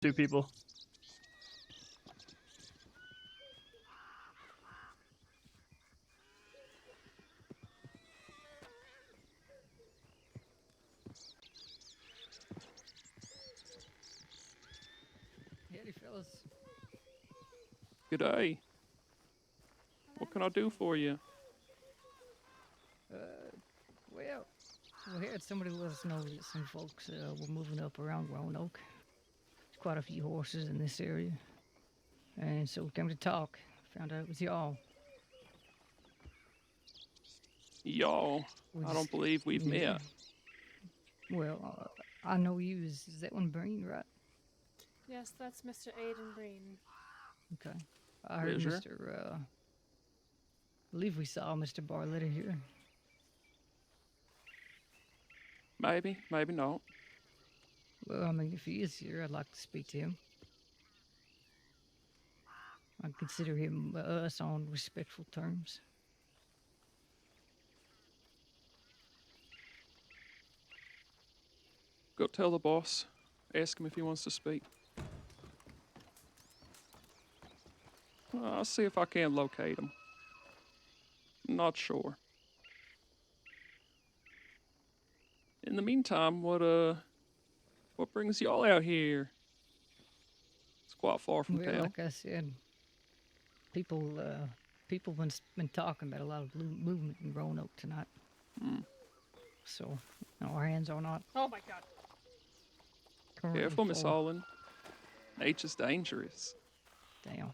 Two people. Howdy, fellas. G'day. What can I do for you? Well, we had somebody let us know that some folks were moving up around Roanoke. There's quite a few horses in this area. And so we came to talk. Found out it was y'all. Y'all, We I don't just, believe we've yeah. met. Well, I know you. Is that one Breen, right? Yes, that's Mr. Aiden Breen. Okay. I heard Pleasure. I believe we saw Mr. Barlettis here. Maybe, maybe not. Well, I mean, if he is here, I'd like to speak to him. I consider him us on respectful terms. Go tell the boss. Ask him if he wants to speak. I'll see if I can locate him. I'm not sure. In the meantime, what brings y'all out here? It's quite far from Well, town. like I said, people people been talking about a lot of movement in Roanoke tonight. Hmm. So our hands are not Oh my god. currently Careful, Miss full. Holland. Nature's dangerous. Damn.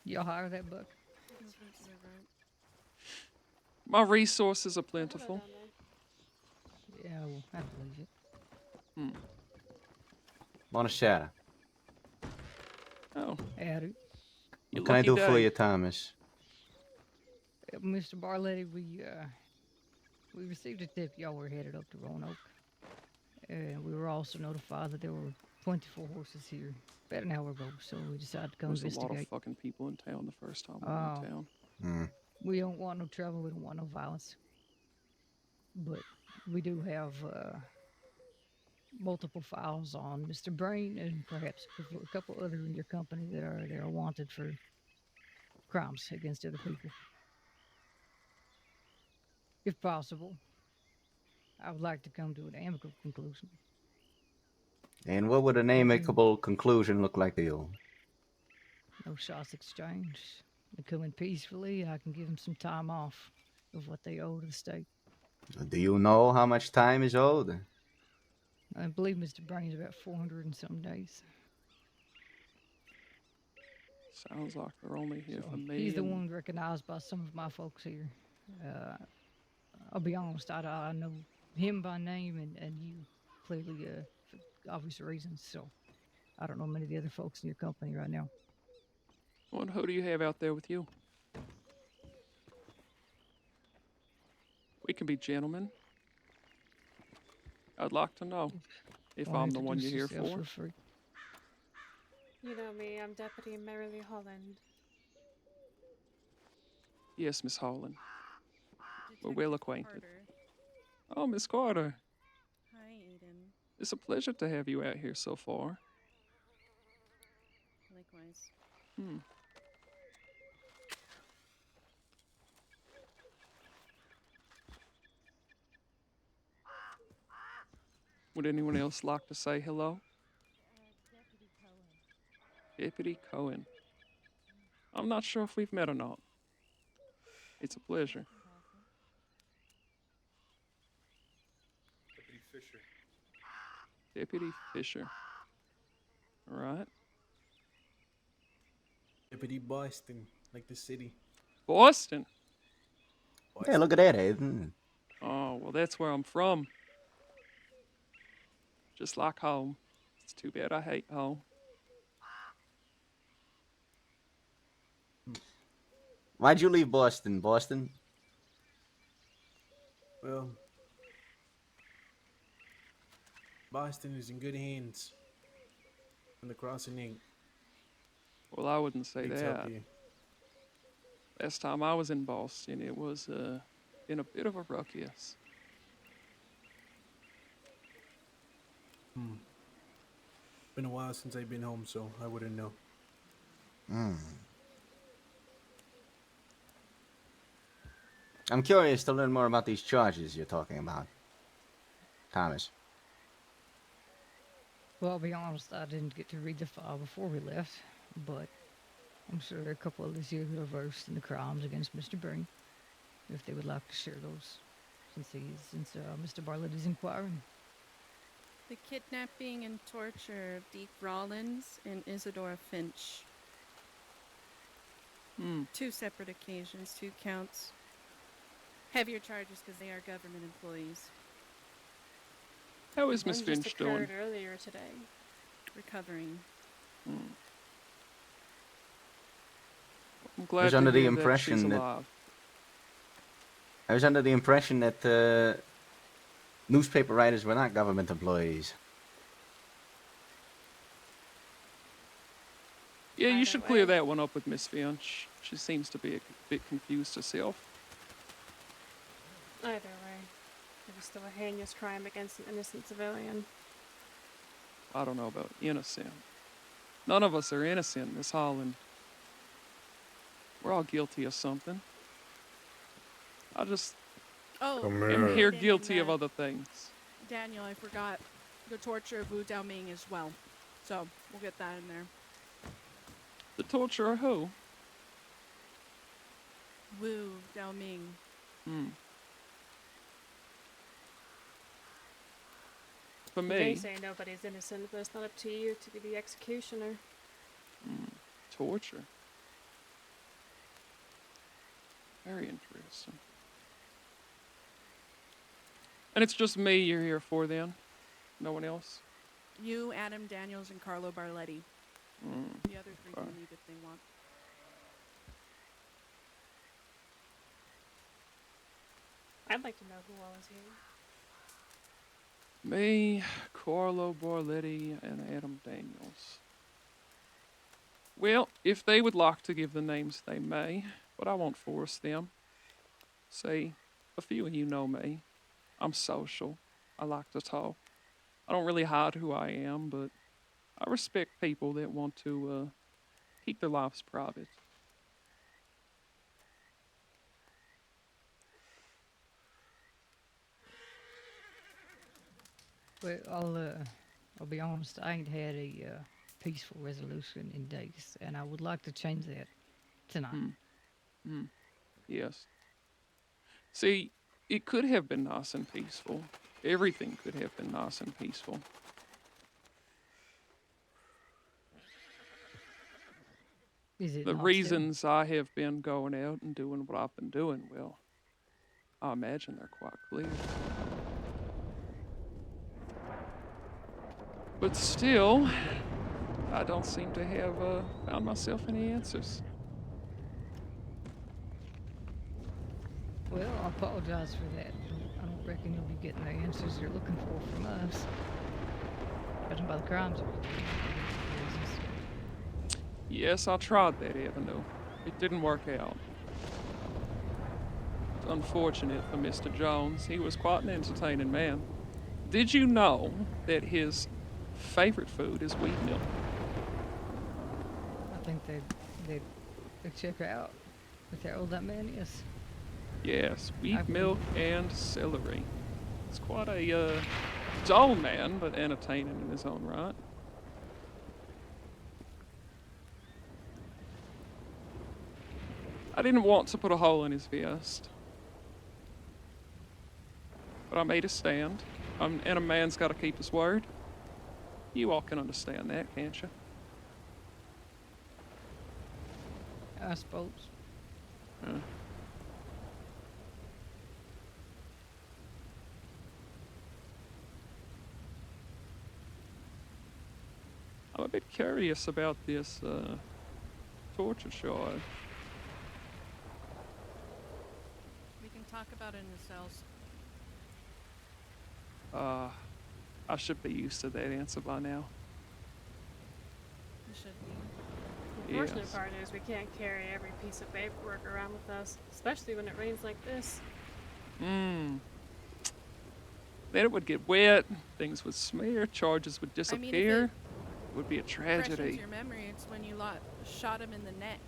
Y'all hire that buck? My resources are plentiful. Yeah, well, I believe it. Hmm. Buonasera. Oh, Howdy. you What can I lucky do day. for you, Thomas? Mr. Barletti, we received a tip y'all were headed up to Roanoke. And we were also notified that there were 24 horses here about an hour ago, so we decided to go There's a lot of investigate. fucking people in town the first time we went Oh, in town. Hmm. we don't want no trouble, we don't want no violence. But we do have multiple files on Mr. Breen and perhaps a couple other in your company that are wanted for crimes against other people. If possible, I would like to come to an amicable conclusion. And what would an amicable conclusion look like to you? No shots exchanged. They come in peacefully. I can give them some time off of what they owe to the state. Do you know how much time is owed? I believe Mr. Breen's about 400 and some days. Sounds like they're only here So for me. he's the and one recognized by some of my folks here. Uh, I'll be honest, I know him by name and you clearly for obvious reasons. So I don't know many of the other folks in your company right now. Well, who do you have out there with you? We can be gentlemen. I'd like to know if Wanna I'm the one you're introduce here yourself, for. feel free. You know me, I'm Deputy Merrily Holland. Yes, Miss Holland. We're Detective well acquainted. Carter. Oh, Miss Carter. Hi, Aiden. It's a pleasure to have you out here so far. Likewise. Hmm. Would anyone else like to say hello? Deputy Cohen. Deputy Cohen. I'm not sure if we've met or not. It's a pleasure. Deputy Fisher. Deputy Fisher. All right. Deputy Boston, like the city. Boston. Hey, look at that, Aiden. Oh, well, that's where I'm from. Just like home. It's too bad I hate home. Why'd you leave Boston, Boston? Well, Boston is in good hands. On the Crossing Ink. Well, I wouldn't say Needs that. help here. Last time I was in Boston, it was in a bit of a ruckus. Been a while since I've been home, so I wouldn't know. I'm curious to learn more about these charges you're talking about, Thomas. Well, I'll be honest, I didn't get to read the file before we left, but I'm sure a couple of us here who are versed in the crimes against Mr. Breen, if they would like to share those, since Mr. Barlettis is inquiring. The kidnapping and torture of Deke Rollins and Isadora Finch. 2 separate occasions, 2 counts. Heavier charges because they are government employees. How is Miss One just Finch doing? occurred earlier today. Recovering. I'm glad was to under the hear that she's impression that- alive. I was under the impression that newspaper writers were not government employees. Yeah, you Either should clear way. that one up with Miss Finch. She seems to be a bit confused herself. Either way, it was still a heinous crime against an innocent civilian. I don't know about innocent. None of us are innocent, Miss Holland. We're all guilty of something. I just Oh, Come am here. here Aiden guilty and, of other things. Daniel, I forgot the torture of Wu Daoming as well. So we'll get that in there. The torture of who? Wu Daoming. For They me, say nobody's innocent, but it's not up to you to be the executioner. torture. Very interesting. And it's just me you're here for then? No one else? You, Adam Daniels, and Carlo Barletti. The other 3 can Okay. leave if they want. I'd like to know who all is here. Me, Carlo Barletti, and Adam Daniels. Well, if they would like to give the names, they may, but I won't force them. See, a few of you know me. I'm social. I like to talk. I don't really hide who I am, but I respect people that want to keep their lives private. Well, I'll be honest, I ain't had a peaceful resolution in days, and I would like to change that tonight. Yes. See, it could have been nice and peaceful. Everything could have been nice and peaceful. Is it The not still? reasons I have been going out and doing what I've been doing, well, I imagine they're quite clear. But still, I don't seem to have found myself any answers. Well, I apologize for that. I don't reckon you'll be getting the answers you're looking for from us. Judging by the crimes you're reasons. Yes, I tried that avenue. It didn't work out. It's unfortunate for Mr. Jones. He was quite an entertaining man. Did you know that his favorite food is wheat milk? I think they'd check out with how old that man is. Yes, I wheat believe- milk and celery. It's quite a dull man, but entertaining in his own right. I didn't want to put a hole in his vest, but I made a stand, and a man's got to keep his word. You all can understand that, can't you? I suppose. Yeah. I'm a bit curious about this torture charge. We can talk about it in the cells. I should be used to that answer by now. You should be. The unfortunate Yes. part is we can't carry every piece of paperwork around with us, especially when it rains like this. Then it would get wet, things would smear, charges would I mean, disappear. It would be a Fresh into tragedy. your memory, it's when you shot him in the neck.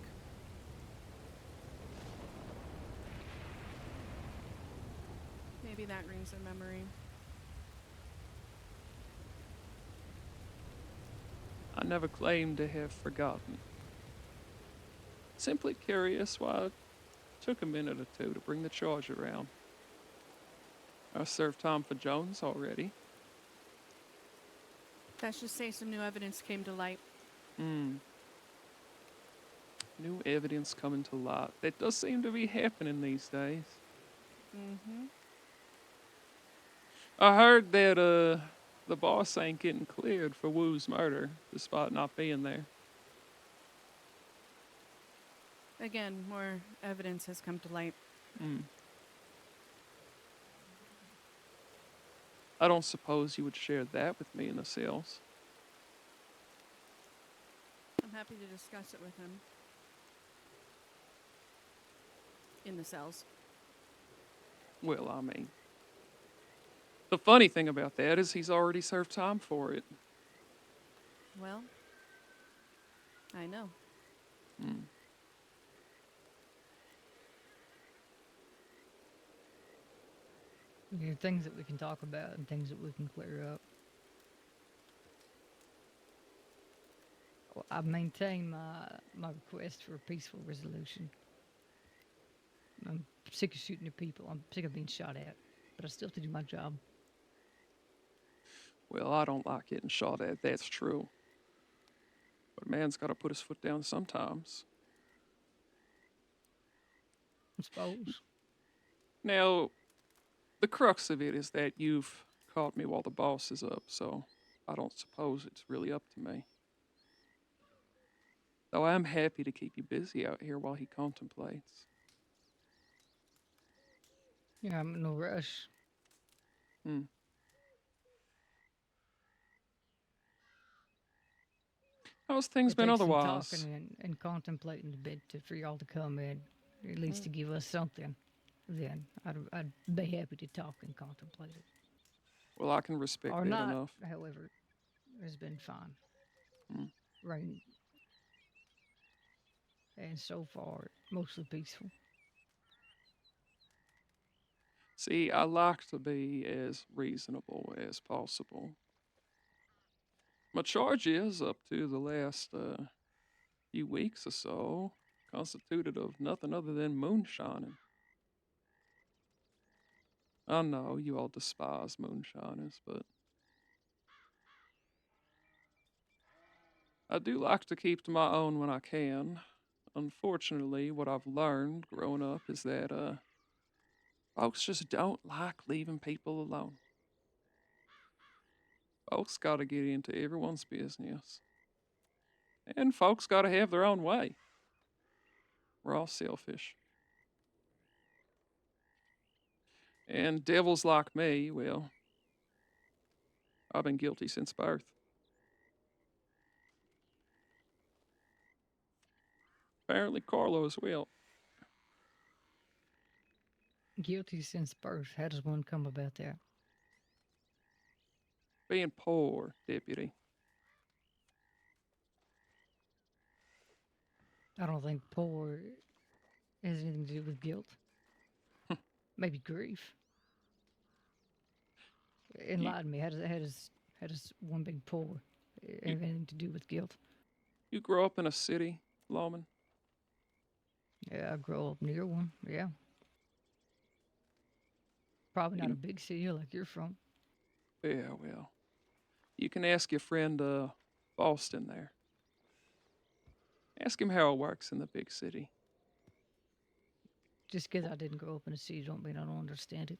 Maybe that rings a memory. I never claimed to have forgotten. Simply curious why it took a minute or two to bring the charge around. I served time for Jones already. Let's just say some new evidence came to light. New evidence coming to light. That does seem to be happening these days. Mm-hmm. I heard that the boss ain't getting cleared for Wu's murder, despite not being there. Again, more evidence has come to light. I don't suppose you would share that with me in the cells. I'm happy to discuss it with him. In the cells. Well, I mean, the funny thing about that is he's already served time for it. Well, I know. There are things that we can talk about and things that we can clear up. Well, I've maintained my request for a peaceful resolution. I'm sick of shooting at people. I'm sick of being shot at, but I still have to do my job. Well, I don't like getting shot at, that's true. But a man's got to put his foot down sometimes. I suppose. Now, the crux of it is that you've caught me while the boss is up, so I don't suppose it's really up to me. Though I'm happy to keep you busy out here while he contemplates. Yeah, I'm in no rush. How's things It been takes some otherwise? talking and contemplating a bit for y'all to come in, at least to give us something. Then I'd be happy to talk and contemplate it. Well, I can respect Or that not, enough. however, has been fine. Rain. And so far, mostly peaceful. See, I like to be as reasonable as possible. My charge is, up to the last few weeks or so, constituted of nothing other than moonshining. I know you all despise moonshiners, but I do like to keep to my own when I can. Unfortunately, what I've learned growing up is that folks just don't like leaving people alone. Folks gotta get into everyone's business. And folks gotta have their own way. We're all selfish. And devils like me, well, I've been guilty since birth. Apparently, Carlo as well. Guilty since birth. How does one come about that? Being poor, deputy. I don't think poor has anything to do with guilt. Maybe grief. Enlighten me. How does one being poor have anything to do with guilt? You grow up in a city, Lawman. Yeah, I grew up near one. Yeah. Probably not a big city like you're from. Yeah, well, you can ask your friend Boston there. Ask him how it works in the big city. Just because I didn't grow up in a city don't mean I don't understand it.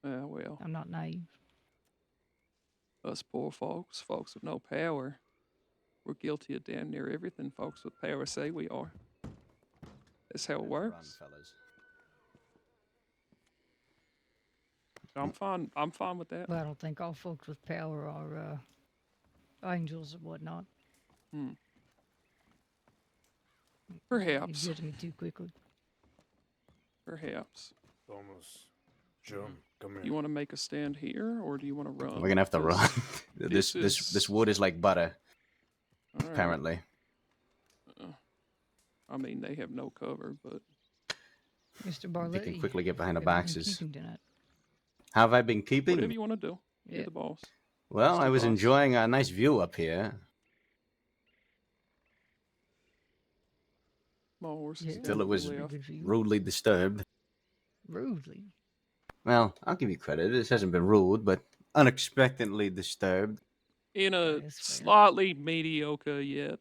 Well, I'm not naive. us poor folks, folks with no power, we're guilty of damn near everything folks with power say we are. That's how it works. fellas. I'm fine with that. But I don't think all folks with power are angels or whatnot. You Perhaps. judge me too quickly. Perhaps. Thomas, Jim, come here. You want to make a stand here, or do you want to run? We're gonna have to run. Because This wood is like butter. All right. apparently. I mean, they have no cover, but Mr. They Barletti. can quickly get behind the have you been boxes. keeping tonight? How have I been keeping? whatever you want to do. Yeah. You're the boss. Well, I Mr. was Boss. enjoying a nice view up here. My horse is Yeah. down Till to it was the left. Good for you. rudely disturbed. Rudely. Well, I'll give you credit. This hasn't been rude, but unexpectedly disturbed. In a That's fair. slightly mediocre yet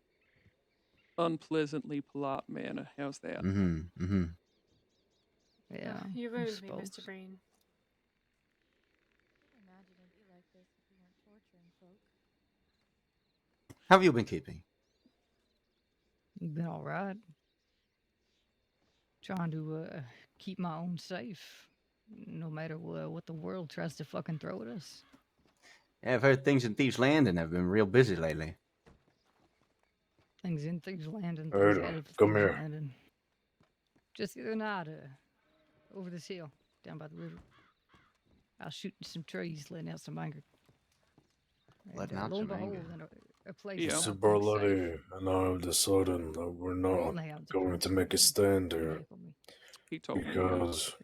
unpleasantly polite manner. How's that? Mm-hmm. Mm-hmm. Yeah. You I ruined me, suppose. Mr. Breen. Imagine it'd be like this if we weren't torturing folk. How have you been keeping? You've been all right. Trying to keep my own safe, no matter what the world tries to fucking throw at us. Yeah, I've heard things in Thieves Landing have been real busy lately. Things in Thieves Landing, Aiden, things out of come Thieves here. Landing. Just the other night, over this hill, down by the river, I was shooting some trees, letting out some anger. Letting And, out lo and some behold, anger. in a place Yeah. that I Mr. think safe, Barletti and I have decided that we're rolled not me out the going trees to make a and stand here heckled me, He told me. because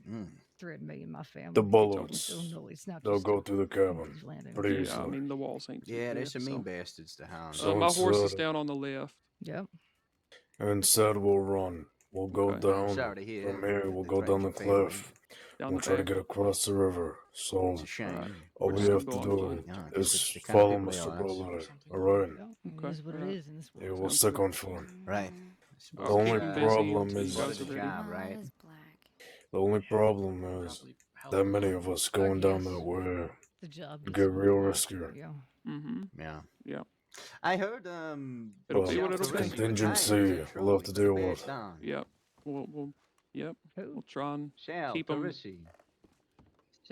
Mm. threatened me and my family. the So bullets, no, it's not they'll just go through the in cabin Thieves Landing. pretty Yeah, I easily. mean, the walls ain't too Yeah, bad, there's some mean so. bastards to hound. So My horse is instead- down on the left. Yep. And instead, we'll run. We'll go Okay. Well, I'm down sorry to hear from here. that We'll they go down threatened the your family. cliff. Down We'll the try to back. get across the river. So It's a shame. Alright. all We're we just have gonna to go do outside. Yeah, I guess is that's the kind of follow people they Mr. are. Barletti. All right. Yeah. Okay, It is what alright. it is in this Yeah, world. we'll Sounds stick good. on foot. Right. I'll The only keep him busy problem until you is- guys What are a ready. job, right? is black. The only problem is that many of us going down that guess. way. The job It gets get a real little riskier. Yeah. Mm-hmm. Yeah. Yeah. I heard It'll Well, be what it'll it's be. contingency. We'll have to deal with. Yep. We'll yep. Who? We'll try and Shall keep 'em Say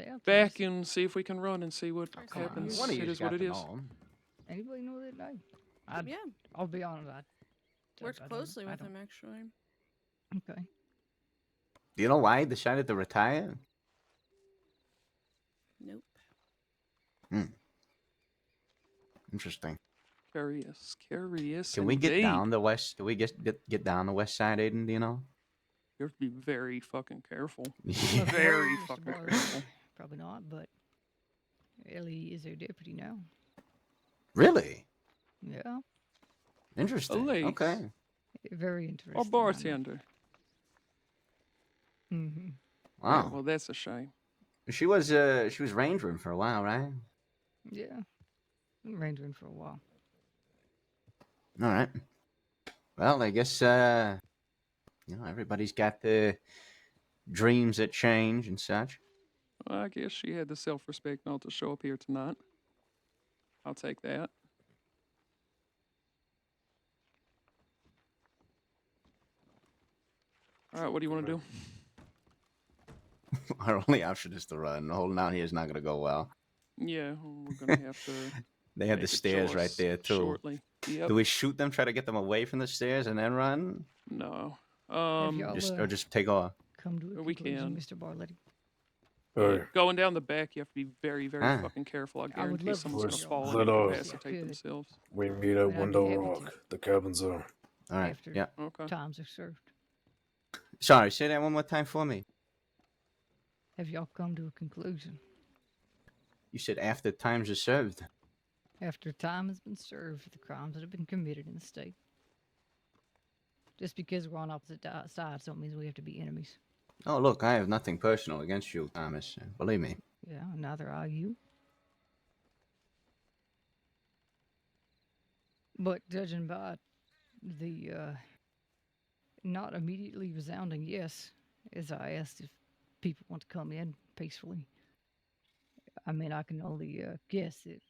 out to back this- and see if we can run and see what Come on, happens. One of It you's is what got it to is. know 'em. Anybody know that name? Yeah, I'll be honest. worked I don't- closely I with don't- him actually. Okay. Do you know why he decided to retire? Nope. Interesting. Curious. Can we get indeed. down the west? Can we get down the west side, Aiden? Do you know? You have to be very fucking careful. Yeah. Very Mr. fucking Barlow, careful. Probably not, but Ellie is their deputy now. Really? Yeah. Interesting. Elise. Okay. Very interesting. Or bartender. Mm-hmm. Wow. Well, that's a shame. She was rangering for a while, right? Yeah. Been rangering for a while. All right. Well, I guess everybody's got the dreams that change and such. Well, I guess she had the self-respect not to show up here tonight. I'll take that. All right, what do you want to do? Our only option is to run. Holding out here is not going to go well. Yeah, we're gonna have to. They had the make a stairs right choice there too. Shortly. Yep. Do we shoot them? Try to get them away from the stairs and then run? No. y'all, Or just take off. Come to a we conclusion, can. Mr. Barletti. Hey, Going down the back, you have to be very, very Ah. fucking careful. I would guarantee love to someone's see gonna y'all. fall and Let us- incapacitate Good. themselves. we meet But at I'd be Window happy to. Rock. The cabins are. All right. After Yeah. Okay. times are served. Sorry. Say that one more time for me. Have y'all come to a conclusion? You said after times are served. After time has been served for the crimes that have been committed in the state. Just because we're on opposite sides don't mean we have to be enemies. Oh, look, I have nothing personal against you, Thomas. Believe me. Yeah, neither are you. But judging by the not immediately resounding yes, as I asked if people want to come in peacefully, I mean, I can only guess that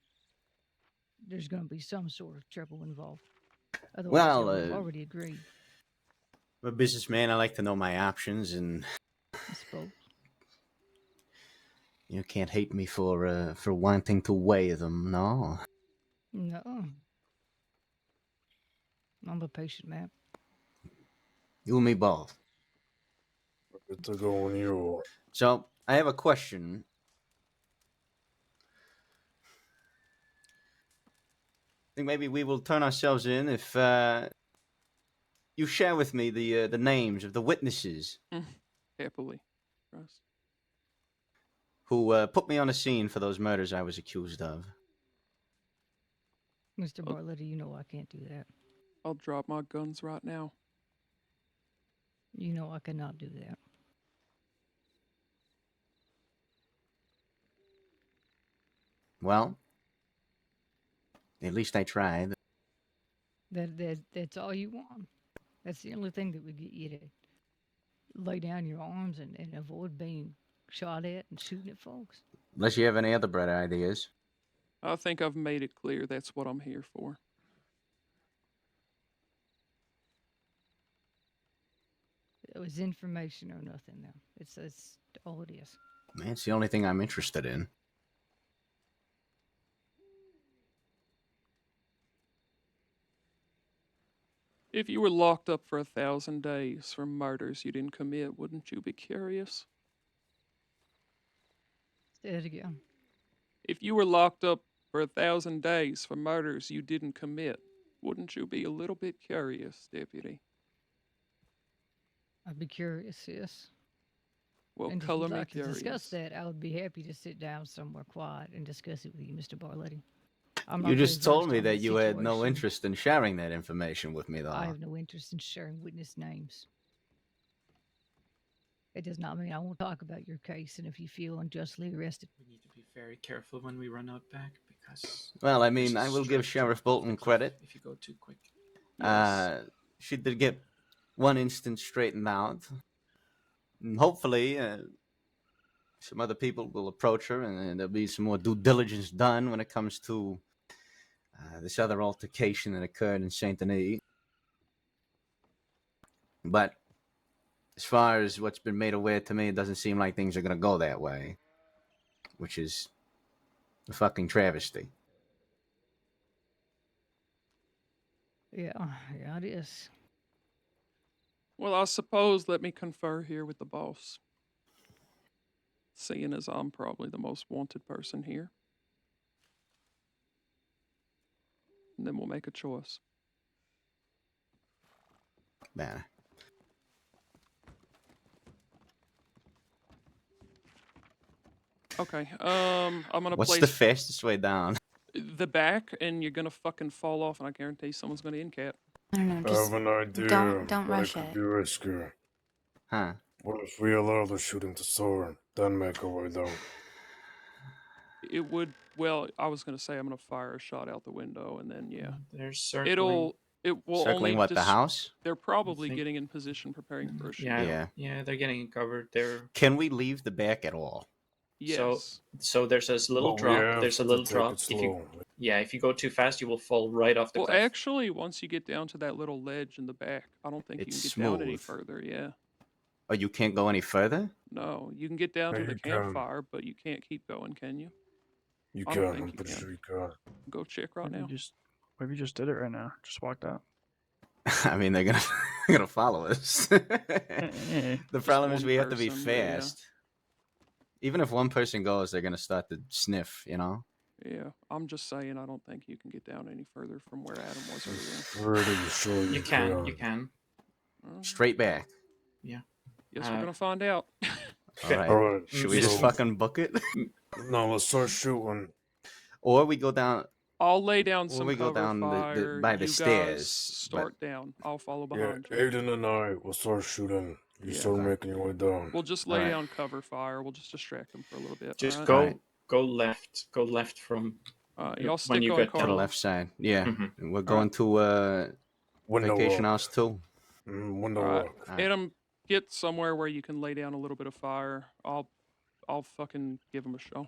there's going to be some sort of trouble involved. Otherwise, Well, y'all have already agreed, I'm a businessman. I like to know my options, and I suppose. you can't hate me for wanting to weigh them, no? No. I'm a patient man. You and me both. Good to go on you. So, I have a question. think maybe we will turn ourselves in if you share with me the names of the witnesses Happily. Trust. who put me on the scene for those murders I was accused of. Mr. Oh. Barletti, you know I can't do that. I'll drop my guns right now. You know I cannot do that. Well, at least I tried. That's all you want. That's the only thing that would get you to lay down your arms and avoid being shot at and shooting at folks. Unless you have any other bright ideas. I think I've made it clear that's what I'm here for. It was information or nothing, though. It's all it is. Man, it's the only thing I'm interested in. If you were locked up for 1,000 days for murders you didn't commit, wouldn't you be curious? Say it again. If you were locked up for 1,000 days for murders you didn't commit, wouldn't you be a little bit curious, Deputy? I'd be curious, yes. Well, And if color you'd me like to curious. discuss that, I would be happy to sit down somewhere quiet and discuss it with you, Mr. Barletti. I'm You not just very told versed me on that the you had no situation. interest in sharing that information with me, though. I have no interest in sharing witness names. It does not mean I won't talk about your case, and if you feel unjustly arrested, We need to be very careful when we run out back because. Well, I there's mean, a I will give strict Sheriff of the Bolton cliff credit. if you go too quick. She did get one instance straightened out. And hopefully, some other people will approach her, and there'll be some more due diligence done when it comes to this other altercation that occurred in Saint Denis. But as far as what's been made aware to me, it doesn't seem like things are going to go that way, which is a fucking travesty. yeah, it is. Well, I suppose let me confer here with the boss. Seeing as I'm probably the most wanted person here. And then we'll make a choice. Man. Okay, I'm gonna What's place the fastest way down? the back, and you're gonna fucking fall off, and I guarantee someone's gonna in-cap. I don't know. I Just have an idea, don't but rush it could it. be risky. Huh? What if we allow the shooting to soar, then make our way down? It would, well, I was gonna say I'm gonna fire a shot out the window, and then, yeah. They're circling. It will Circling only what, the house? They're probably think- getting in position, preparing for a shoot. Yeah, they're getting covered. They're Can we leave the back at all? Yes. so there's this little But we drop. have There's a to little take drop. it If you slow. if you go too fast, you will fall right off the Well, cliff. actually, once you get down to that little ledge in the back, I don't think It's you can get down any smooth. further, yeah. Oh, you can't go any further? No, you can get down Yeah, to the you can. campfire, but you can't keep going, can you? You I don't can, think I'm you pretty can. sure you can. Go check right Maybe now. Maybe you just did it right now. Just walked out. I mean, they're gonna follow us. The problem is one we have to be person, but yeah. fast. Even if one person goes, they're gonna start to sniff. You know. Yeah, I'm just saying I don't think you can get down any further from where Adam was earlier. Pretty sure You can. You can. Straight back. Yeah. Guess we're gonna find out. All right. Alright, Should we just so- fucking book it? No, let's start shooting. Or we go down. I'll lay down Or some we go cover down fire. by the You stairs. guys start down. I'll follow Yeah, behind you. Aiden and I will start shooting. You Yeah. start Okay. making your way down. We'll just lay Alright. down cover fire. We'll just distract them for a little bit. Just alright? go left. Go left from. Y'all when stick you on get To the Carl. left side. Yeah. Mhm. And we're going to Window vacation walk. house too. Window Alright. walk. Alright. Adam, get somewhere where you can lay down a little bit of fire. I'll fucking give him a show.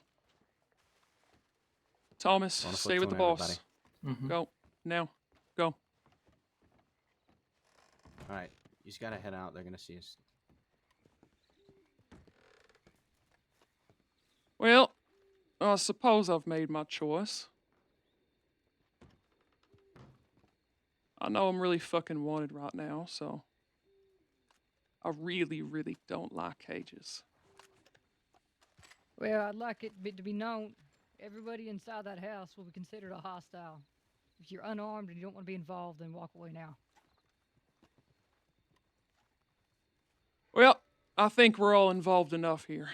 Thomas, Wonderful stay with the tune, boss. Mhm. Go now. Go. All right. You just gotta head out. They're gonna see us. Well, I suppose I've made my choice. I know I'm really fucking wanted right now, so I really, really don't like cages. Well, I'd like it to be known everybody inside that house will be considered a hostile If you're unarmed and you don't want to be involved, then walk away now. Well, I think we're all involved enough here.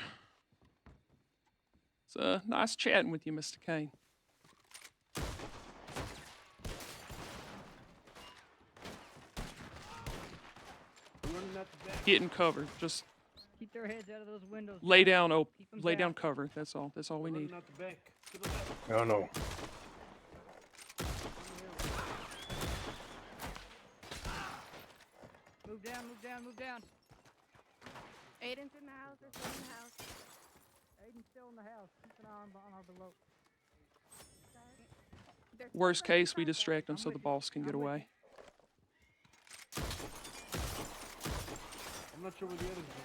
It's nice chatting with you, Mr. Kane. Get in cover. Just Keep their heads out of those windows. lay guys. down, Keep 'em lay down. down cover. That's all. That's all we need. Out the back. To the left. I don't know. Move down, move down, move down. Aiden's in the house. They're still in the house. Aiden's still in the house. Keep an eye on our below. They're Worst still in the case, we house. distract them I'm so with the you. boss can get I'm with away. I'm not sure where the others are.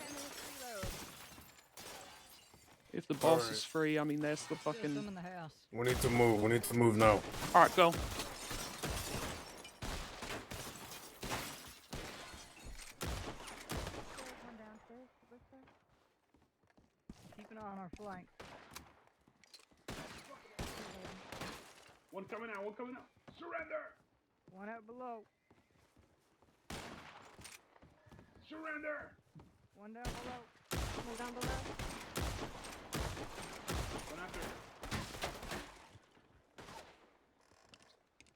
10 minutes reload. If the boss Alright. is free, I mean that's the Still some fucking. in the house. We need to move. We need to move now. All right, go. There's one downstairs. What's that? Keep an eye on our flank. One coming out. One coming out. Surrender! One out below. Surrender! One down below. One down below. Going after.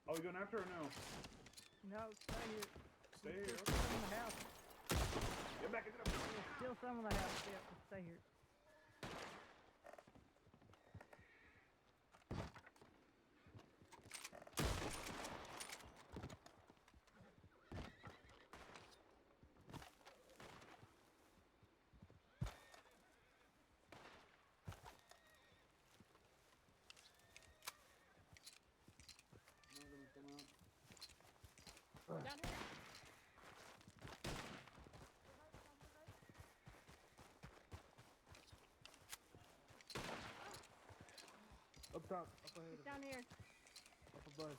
Are we going after or no? No, stay here. Stay There's here. still some in the house. Get back into the. There's still some in the house. Yeah, just stay here. Down here. Up top. Up ahead. Down here. Up above.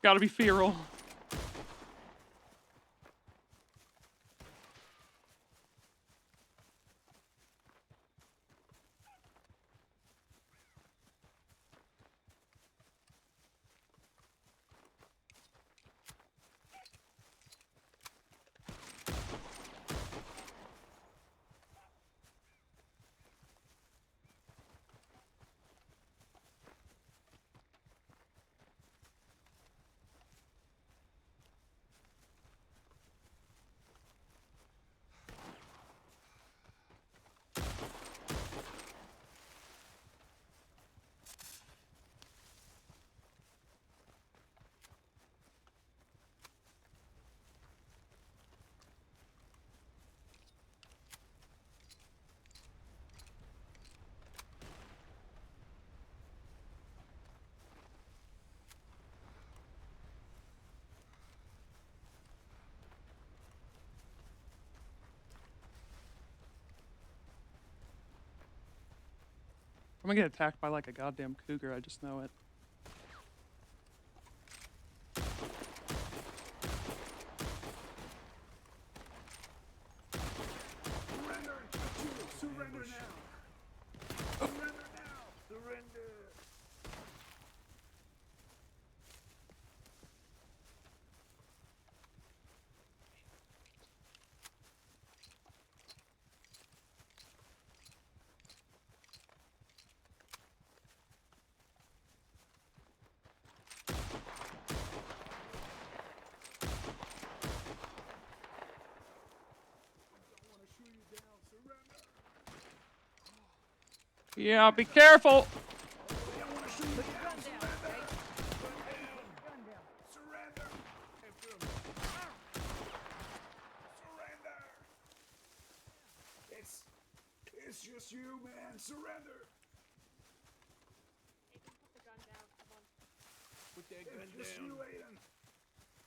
Gotta be feral. I'm gonna get attacked by like a goddamn cougar, I just know it. Surrender now! Surrender now! Surrender! Yeah, be careful. It's just you, man. Surrender. Aiden, put the gun down. Come on. Put that gun It's just down. you, Aiden.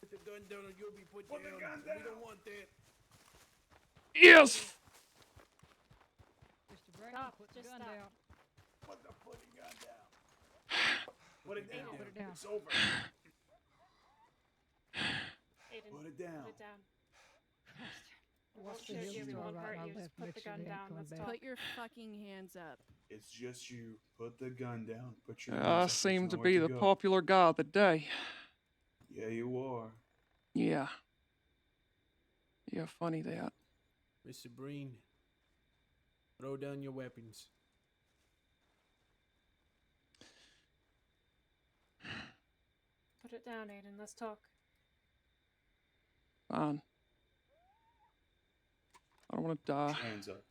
Put the gun down or you'll be put Put down. the gun We down. don't want that. Yes. Mr. Breen, Stop, put the just gun stop. down. Put the fucking gun down. Put it down. Put it down. It's over. Aiden, Put it down. put it down. We Watch won't the shoot hills you. We to our won't right hurt and our you. Just left. put Make the sure gun they ain't down. coming Let's back. talk. Put your fucking hands up. It's just you. Put the gun down. Put your I hands up. seem There's to nowhere be the go. popular guy of the day. Yeah, you are. Yeah. Yeah, funny that. Mr. Breen, throw down your weapons. Put it down, Aiden. Let's talk. Fine. I don't want to die. Put your hands up.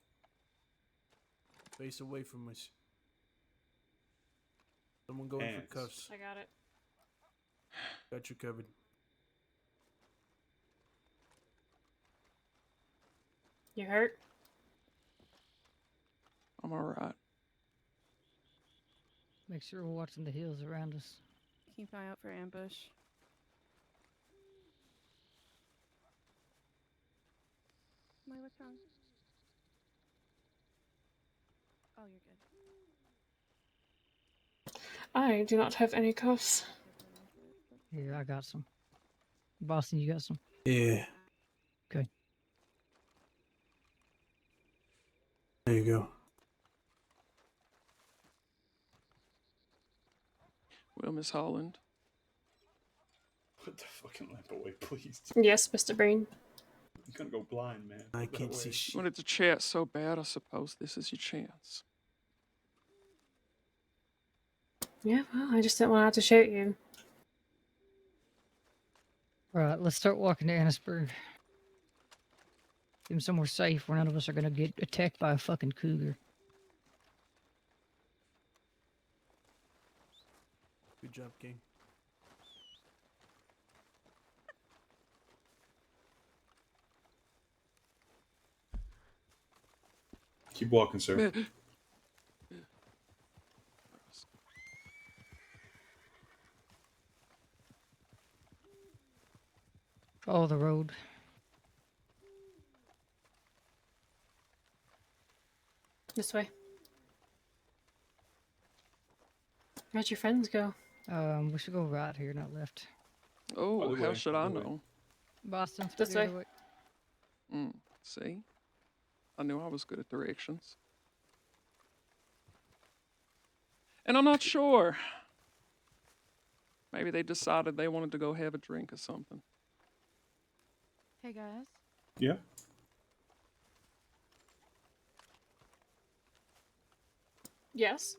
Face away from us. Someone going Hands. for cuffs. I got it. Got you covered. You hurt? I'm alright. Make sure we're watching the hills around us. Keep an eye out for ambush. Why, what's wrong? Oh, you're good. I do not have any cuffs. Here, I got some. Boston, you got some? Yeah. Okay. There you go. Well, Miss Holland. Put the fucking lamp away, please. Yes, Mr. Breen. I'm gonna go blind, man. I Put that can't see away. shit. You wanted to chat so bad, I suppose this is your chance. Yeah, well, I just didn't want to have to shoot you. Alright, let's start walking to Annisburg. Get him somewhere safe where none of us are gonna get attacked by a fucking cougar. Good job, King. Keep walking, sir. Follow the road. This way. Where'd your friends go? We should go right here, not left. Oh, Other how way, should I other way. know? Boston, This the other way. See? I knew I was good at directions. And I'm not sure. Maybe they decided they wanted to go have a drink or something. Hey guys. Yeah. Yes.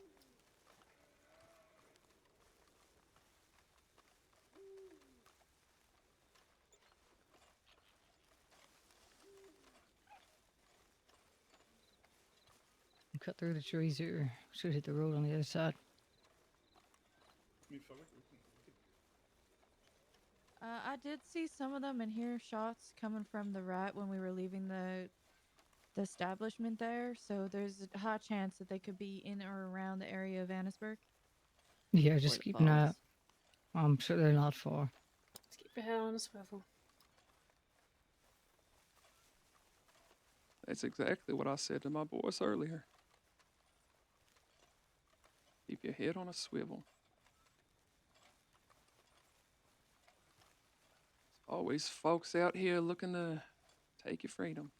Cut through the trees here. Should hit the road on the other side. I did see some of them and hear shots coming from the right when we were leaving the establishment there. So there's a high chance that they could be in or around the area of Annisburg. Yeah, Or just the keep an eye out. falls. I'm sure they're not far. Let's keep your head on a swivel. That's exactly what I said to my boys earlier. Keep your head on a swivel. There's always folks out here looking to take your freedom.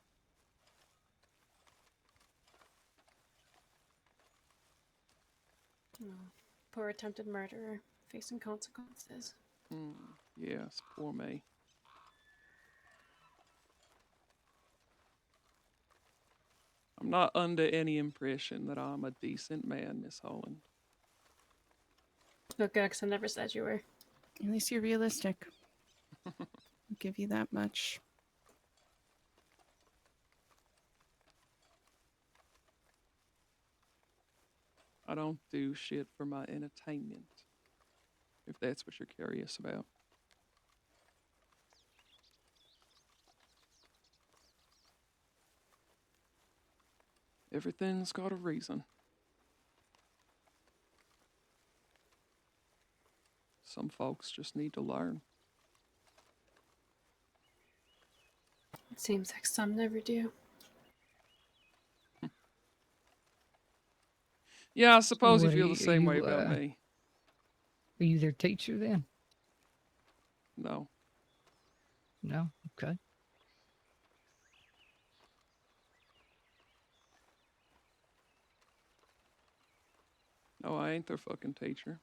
Oh, poor attempted murderer facing consequences. Yes, poor me. I'm not under any impression that I'm a decent man, Miss Holland. Look, X, I never said you were. At least you're realistic. I'll give you that much. I don't do shit for my entertainment, if that's what you're curious about. Everything's got a reason. Some folks just need to learn. It seems like some never do. Yeah, I suppose you What, feel the same way about me. Are you their teacher then? No. No? Okay. No, I ain't their fucking teacher.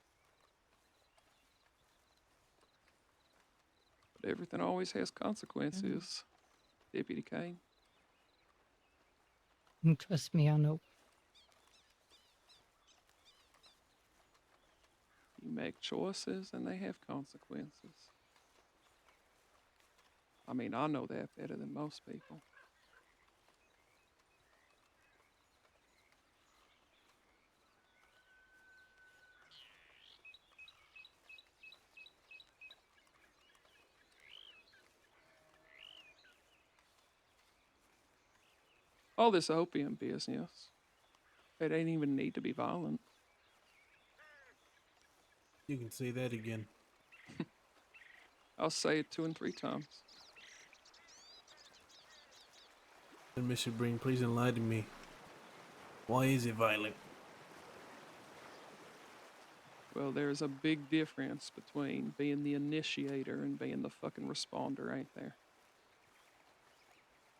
But everything always has consequences, Deputy Kane. Trust me, I know. You make choices and they have consequences. I mean, I know that better than most people. All this opium business, it ain't even need to be violent. You can say that again. I'll say it 2 and 3 times. And Mr. Breen, please enlighten me. Why is it violent? Well, there's a big difference between being the initiator and being the fucking responder, ain't there?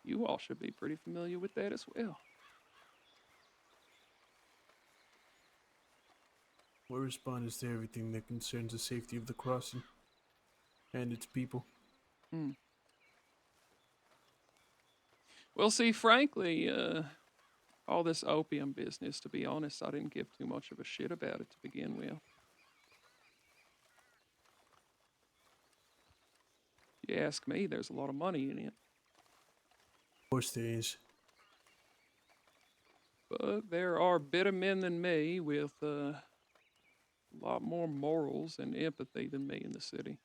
You all should be pretty familiar with that as well. We're responders to everything that concerns the safety of the crossing and its people. Well, see, frankly, all this opium business, to be honest, I didn't give too much of a shit about it to begin with. You ask me, there's a lot of money in it. Of course there is. But there are better men than me with a lot more morals and empathy than me in the city.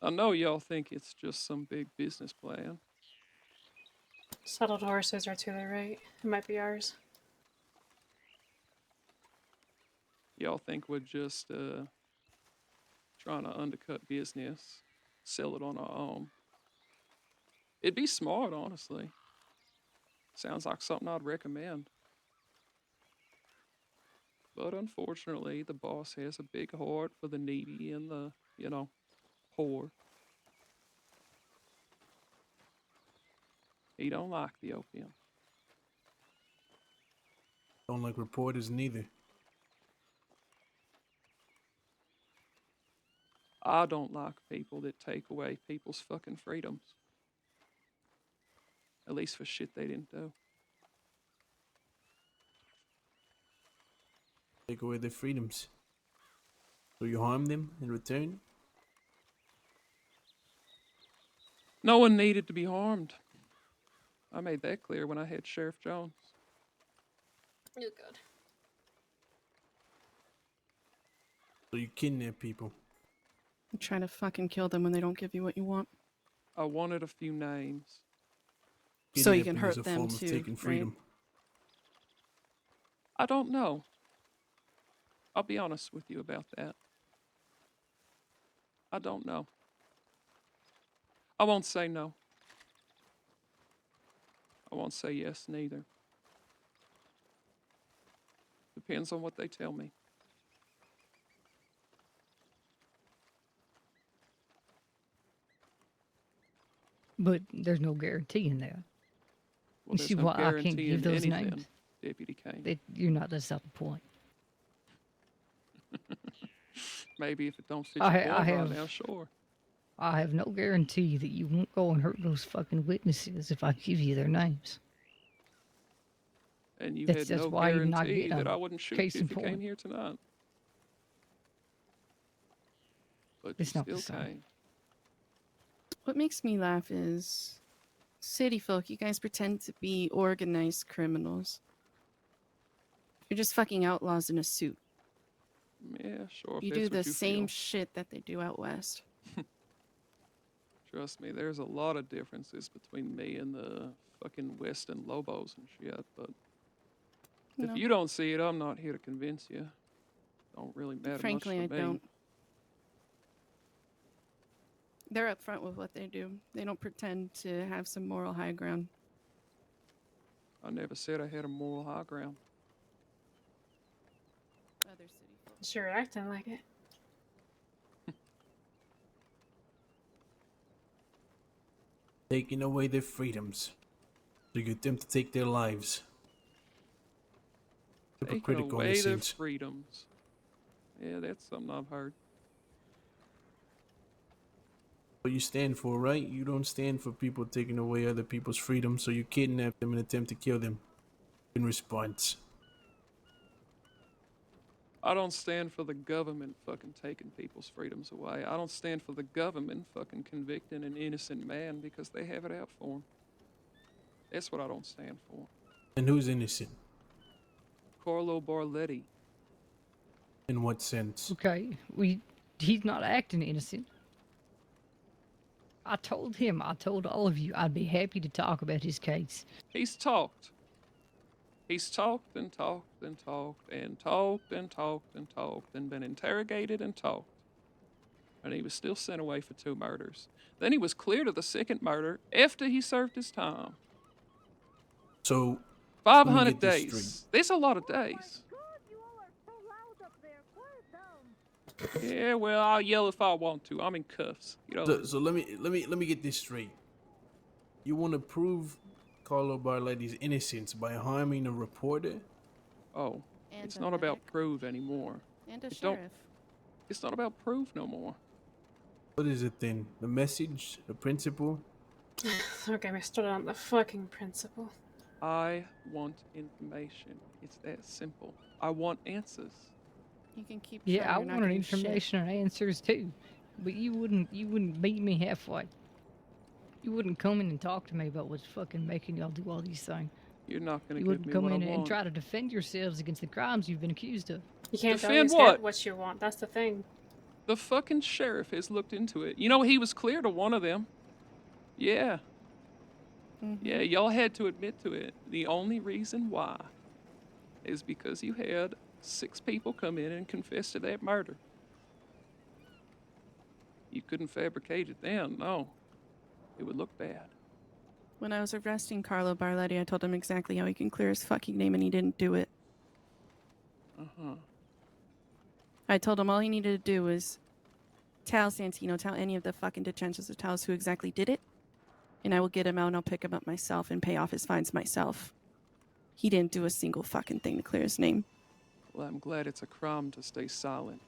I know y'all think it's just some big business plan. Settled horses are to the right. It might be ours. Y'all think we're just trying to undercut business, sell it on our own. It'd be smart, honestly. Sounds like something I'd recommend. But unfortunately, the boss has a big heart for the needy and the, poor. He don't like the opium. Don't like reporters neither. I don't like people that take away people's fucking freedoms. At least for shit they didn't do. Take away their freedoms. So you harm them in return? No one needed to be harmed. I made that clear when I had Sheriff Jones. You're good. So you kidnap people? You try to fucking kill them when they don't give you what you want. I wanted a few names. So you Kidnapping can is hurt a them form of too, taking freedom. right? I don't know. I'll be honest with you about that. I don't know. I won't say no. I won't say yes neither. Depends on what they tell me. But there's no guarantee in that. Well, You there's see no why I can't guarantee give in those anything, names? Deputy Kane. That's not the point. Maybe if it don't fit I your ha- I point right have- now, sure. I have no guarantee that you won't go and hurt those fucking witnesses if I give you their names. And you That's- had that's no why you're not guarantee getting that a I wouldn't shoot case you in if you came point. here tonight. But It's you not the still same. came. What makes me laugh is City folk, you guys pretend to be organized criminals. You're just fucking outlaws in a suit. Yeah, sure. If You that's do the what you same feel. shit that they do out west. Trust me, there's a lot of differences between me and the fucking Western Lobos and shit, but No. if you don't see it, I'm not here to convince you. Don't really matter Frankly, I much to me. don't. They're upfront with what they do. They don't pretend to have some moral high ground. I never said I had a moral high ground. Other city folk. Sure, acting like it. Taking away their freedoms to get them to take their lives. Taking Hypocritical in a away their sense. freedoms. Yeah, that's something I've heard. What you stand for, right? You don't stand for people taking away other people's freedom, so you kidnap them and attempt to kill them in response. I don't stand for the government fucking taking people's freedoms away. I don't stand for the government fucking convicting an innocent man because they have it out for him. That's what I don't stand for. And who's innocent? Carlo Barletti. In what sense? Okay, he's not acting innocent. I told him, I told all of you, I'd be happy to talk about his case. He's talked. He's talked and talked and talked and talked and talked and talked and been interrogated and talked. And he was still sent away for 2 murders. Then he was cleared of the 2nd murder after he served his time. So, 500 this days. straight. That's a lot of days. Yeah, well, I'll yell if I want to. I'm in cuffs. You know. so let me get this straight. You want to prove Carlo Barletti's innocence by harming a reporter? Oh, And it's a not about medic. proof anymore. And a It don't- sheriff. It's not about proof no more. What is it then? The message? The principle? Okay, we started on the fucking principle. I want information. It's that simple. I want answers. You can keep Yeah, trying, I you're not wanted getting shit. information and answers too, but you wouldn't meet me halfway. You wouldn't come in and talk to me about what's fucking making y'all do all these things. You're not gonna You give wouldn't me come what I in and want. try to defend yourselves against the crimes you've been accused of. You can't Defend always what? get what you want. That's the thing. The fucking sheriff has looked into it. You know, he was cleared of one of them. Yeah. Yeah, y'all had to admit to it. The only reason why is because you had 6 people come in and confess to that murder. You couldn't fabricate it then, no. It would look bad. When I was arresting Carlo Barletti, I told him exactly how he can clear his fucking name, and he didn't do it. Uh-huh. I told him all he needed to do was tell Santino, tell any of the fucking detentives to tell us who exactly did it, and I will get him out and I'll pick him up myself and pay off his fines myself. He didn't do a single fucking thing to clear his name. Well, I'm glad it's a crime to stay silent.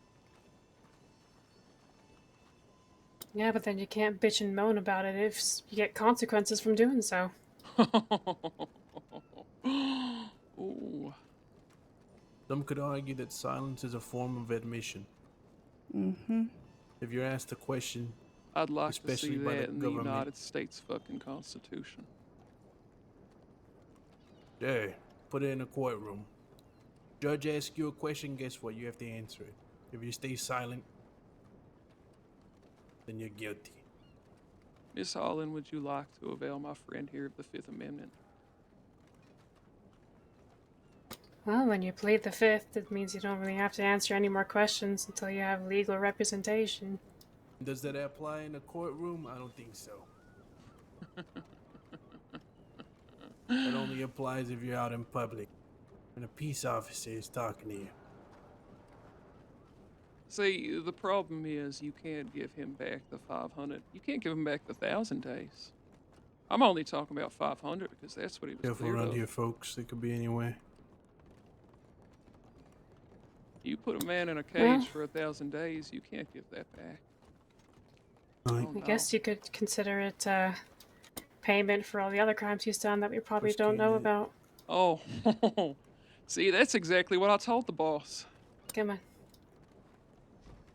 Yeah, but then you can't bitch and moan about it if you get consequences from doing so. Ooh. Some could argue that silence is a form of admission. Mm-hmm. If you're asked a question, I'd like to especially see by the that in the government. United States fucking Constitution. there, put it in a courtroom. Judge asks you a question, guess what? You have to answer it. If you stay silent, then you're guilty. Miss Holland, would you like to avail my friend here of the Fifth Amendment? Well, when you plead the fifth, it means you don't really have to answer any more questions until you have legal representation. Does that apply in a courtroom? I don't think so. That only applies if you're out in public and a peace officer is talking to you. See, the problem is you can't give him back the 500. You can't give him back the 1,000 days. I'm only talking about 500 because that's what he was Careful cleared around of. here, folks. It could be anywhere. You put a man in a cage Well- for 1,000 days, you can't give that back. Right. Oh, I guess you could consider it payment for all the other crimes he's done that we probably First don't know came in. about. Oh, see, that's exactly what I told the boss. Come on.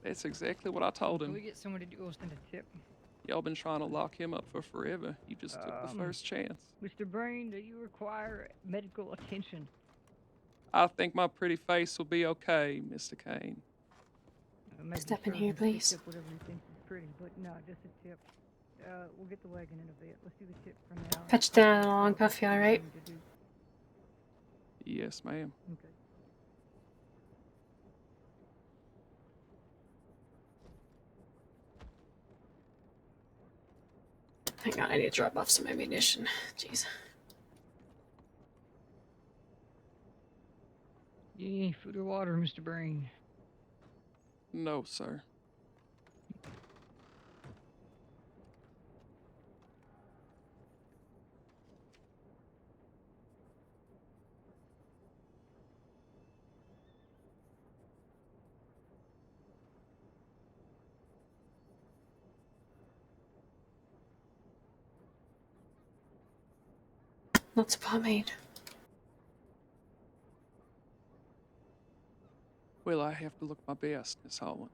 That's exactly what I told Can we him. get someone to do us in a tip? Y'all been trying to lock him up for forever. You just took the first chance. Mr. Breen, do you require medical attention? I think my pretty face will be okay, Mr. Kane. Maybe Step in serve here, and please. fix up whatever you think is pretty, but no, just a tip. We'll get the wagon in a bit. Let's do the tip for now. Patch down along, Puffy, alright? Yes, ma'am. Okay. Hang on, I need to drop off some ammunition. Jeez. You need any food or water, Mr. Breen? No, sir. Lots of pomade. Well, I have to look my best, Miss Holland.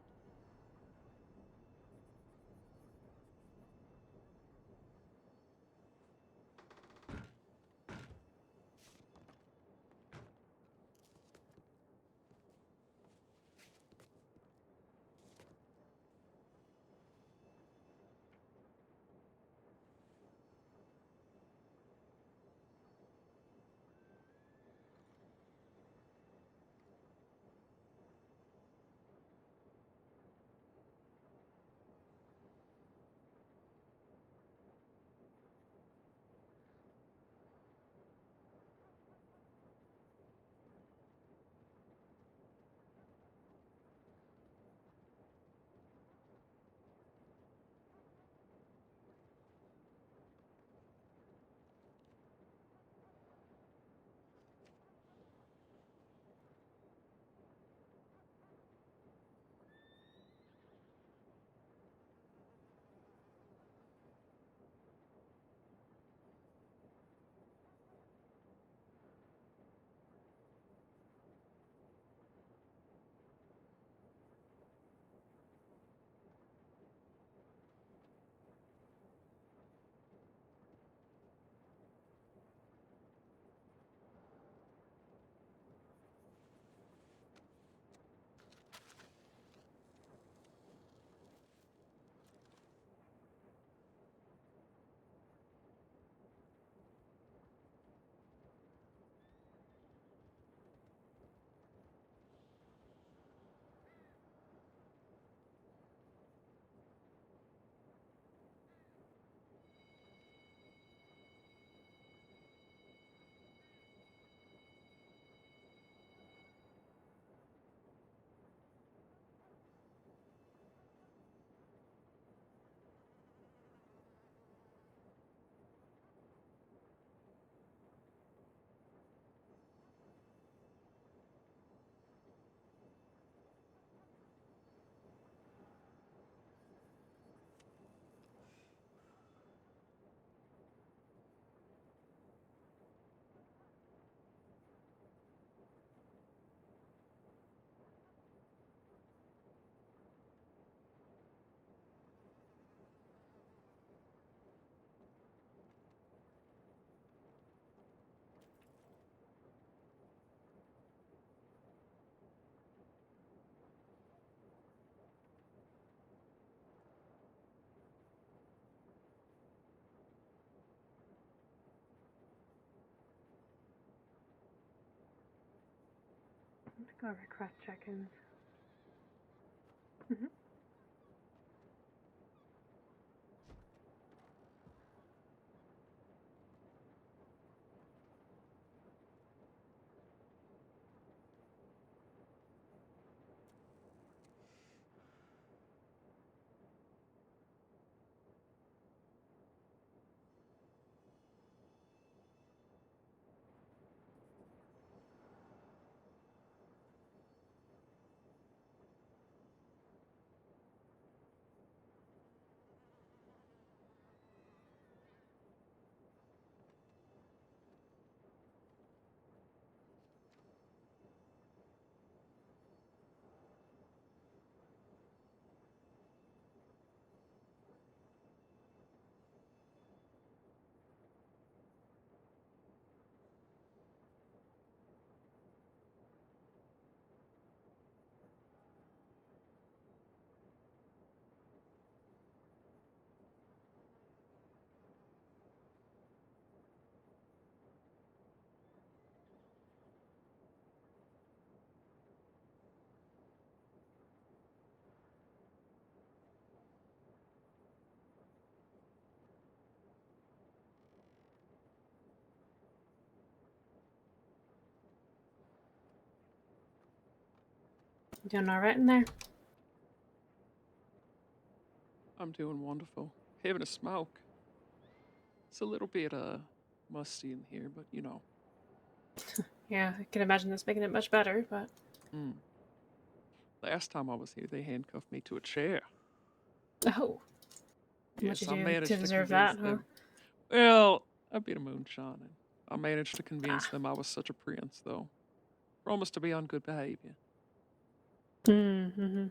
I'm gonna go request check-ins. You doing all right in there? I'm doing wonderful. Having a smoke. It's a little bit musty in here, but you know. Yeah, I can imagine this making it much better, but Last time I was here, they handcuffed me to a chair. oh, Yes, what I you do managed to to deserve convince that, huh? them. Well, a bit of moonshine. And I managed to convince Ah. them I was such a prince, though. Promised to be on good behavior. Mm-hmm.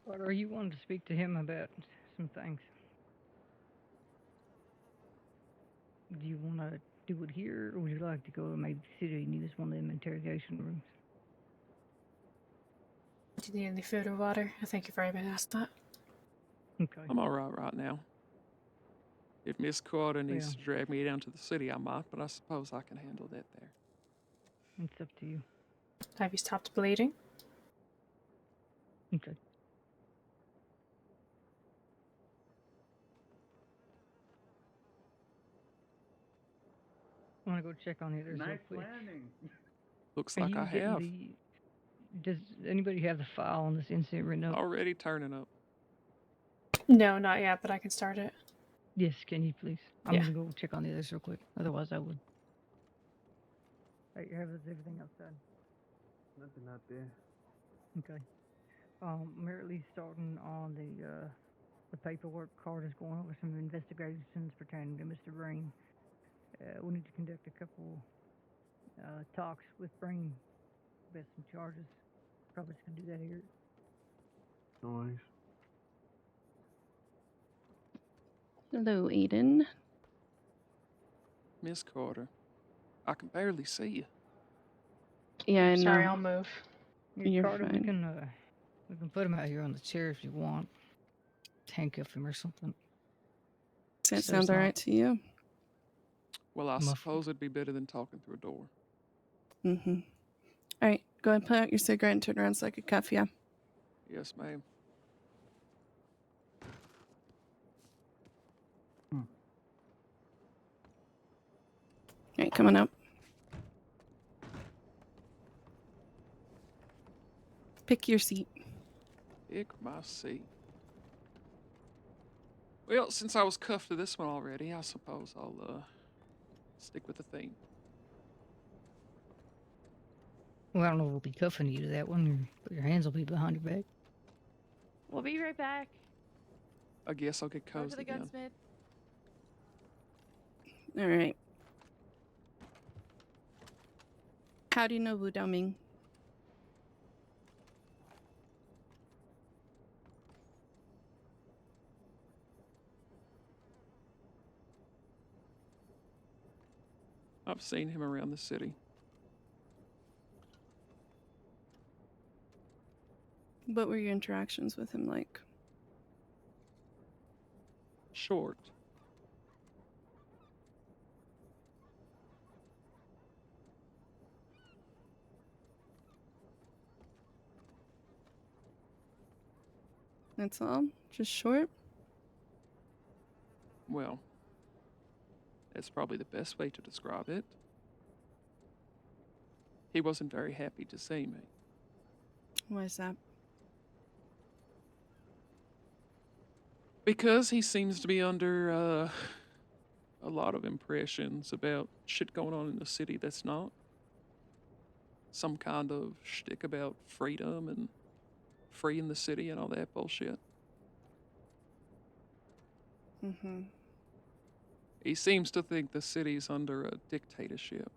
Or you wanted to speak to him about some things? Do you want to do it here, or would you like to go to maybe the city and use one of them interrogation rooms? Do you need any food or water? I think you've already been asked that. Okay. I'm all right now. If Miss Carter needs Well. to drag me down to the city, I might, but I suppose I can handle that there. It's up to you. Have you stopped bleeding? Okay. I want to go check on the others real quick. Looks Are like you I getting have. Does anybody have the file on this incident written up? Already turning up. No, not yet, but I can start it. Yes, can you please? I'm Yeah. gonna go check on the others real quick. Otherwise, I would. Hey, how is everything outside? Nothing out there. Okay. Merely starting on the paperwork. Carter's going over some investigations pertaining to Mr. Breen. We need to conduct a couple talks with Breen about some charges. Probably just gonna do that here. No worries. Hello, Aiden. Miss Carter, I can barely see you. Yeah, I know. Sorry, I'll move. Here, You're Carter, fine. we can put him out here on the chair if you want. Handcuff him or something. Does that So sound it's all not right to you? Well, I muffled. suppose it'd be better than talking through a door. Mm-hmm. All right, go ahead and put out your cigarette and turn around so I could cuff you. Yes, ma'am. All right, come on up. Pick your seat. Pick my seat. Well, since I was cuffed to this one already, I suppose I'll stick with the theme. Well, I don't know if we'll be cuffing you to that one, but your hands will be behind your back. We'll be right back. I guess I'll get Go cozy to the again. gunsmith. All right. How do you know Wu Daoming? I've seen him around the city. What were your interactions with him like? Short. That's all? Just short? Well, that's probably the best way to describe it. He wasn't very happy to see me. Why is that? Because he seems to be under a lot of impressions about shit going on in the city that's not. Some kind of shtick about freedom and freeing the city and all that bullshit. Mm-hmm. He seems to think the city's under a dictatorship.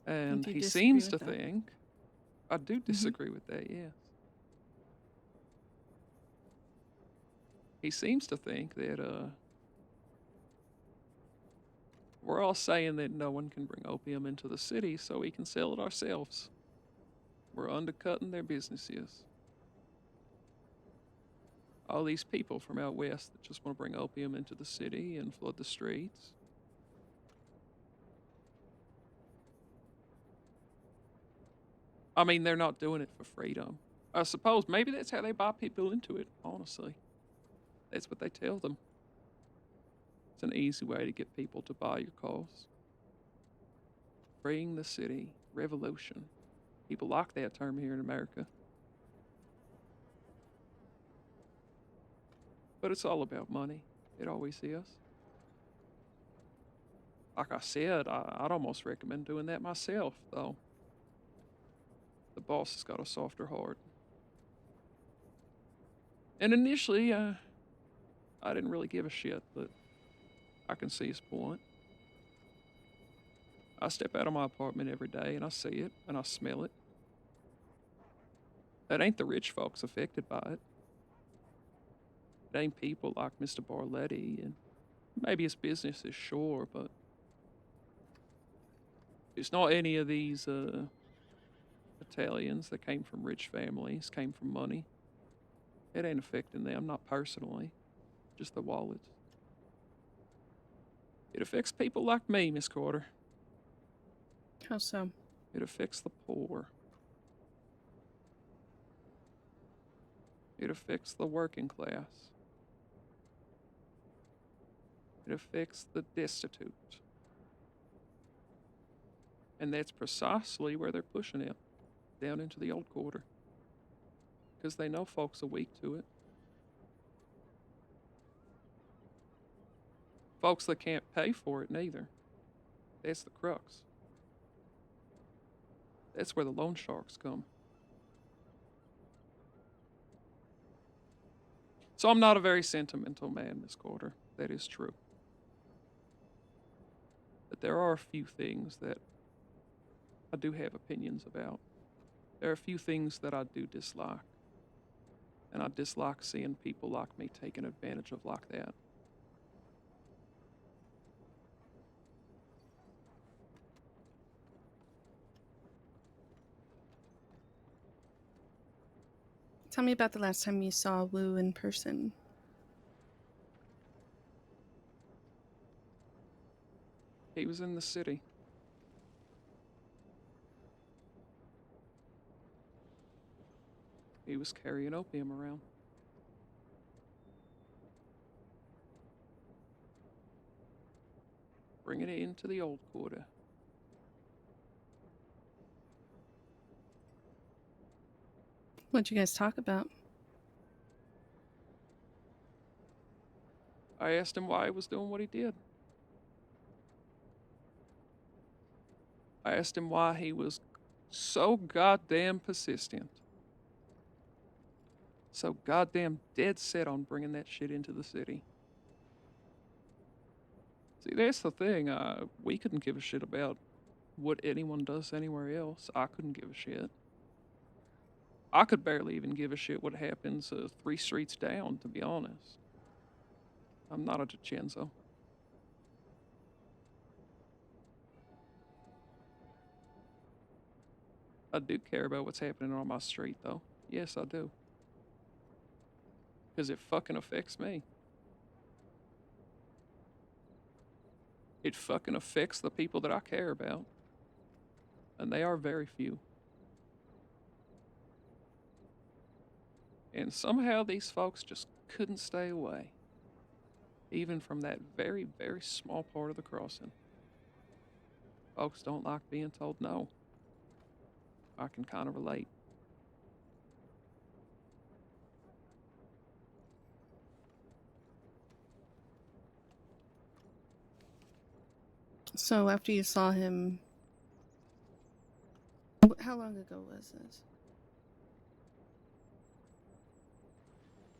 And Do you he disagree seems to with that? think. I do disagree with that, yes. He seems to think that we're all saying that no one can bring opium into the city, so we can sell it ourselves. We're undercutting their businesses. All these people from out west that just want to bring opium into the city and flood the streets. I mean, they're not doing it for freedom. I suppose maybe that's how they buy people into it, honestly. That's what they tell them. It's an easy way to get people to buy your cause. Freeing the city, revolution. People like that term here in America. But it's all about money. It always is. Like I said, I'd almost recommend doing that myself, though. The boss has got a softer heart. And initially, I didn't really give a shit, but I can see his point. I step out of my apartment every day and I see it and I smell it. It ain't the rich folks affected by it. It ain't people like Mr. Barletti, and maybe his business is sure, but it's not any of these Italians that came from rich families, came from money. It ain't affecting them, not personally, just the wallets. It affects people like me, Miss Carter. How so? It affects the poor. It affects the working class. It affects the destitute. And that's precisely where they're pushing it, down into the old quarter. Because they know folks are weak to it. Folks that can't pay for it neither. That's the crux. That's where the loan sharks come. So I'm not a very sentimental man, Miss Carter. That is true. But there are a few things that I do have opinions about. There are a few things that I do dislike. And I dislike seeing people like me taken advantage of like that. Tell me about the last time you saw Wu in person. He was in the city. He was carrying opium around. Bringing it into the old quarter. What'd you guys talk about? I asked him why he was doing what he did. I asked him why he was so goddamn persistent. So goddamn dead set on bringing that shit into the city. See, that's the thing. We couldn't give a shit about what anyone does anywhere else. I couldn't give a shit. I could barely even give a shit what happens 3 streets down, to be honest. I'm not a DiCenzo. I do care about what's happening on my street, though. Yes, I do. Because it fucking affects me. It fucking affects the people that I care about. And they are very few. And somehow these folks just couldn't stay away. Even from that very, very small part of the crossing. Folks don't like being told no. I can kind of relate. So after you saw him, how long ago was this?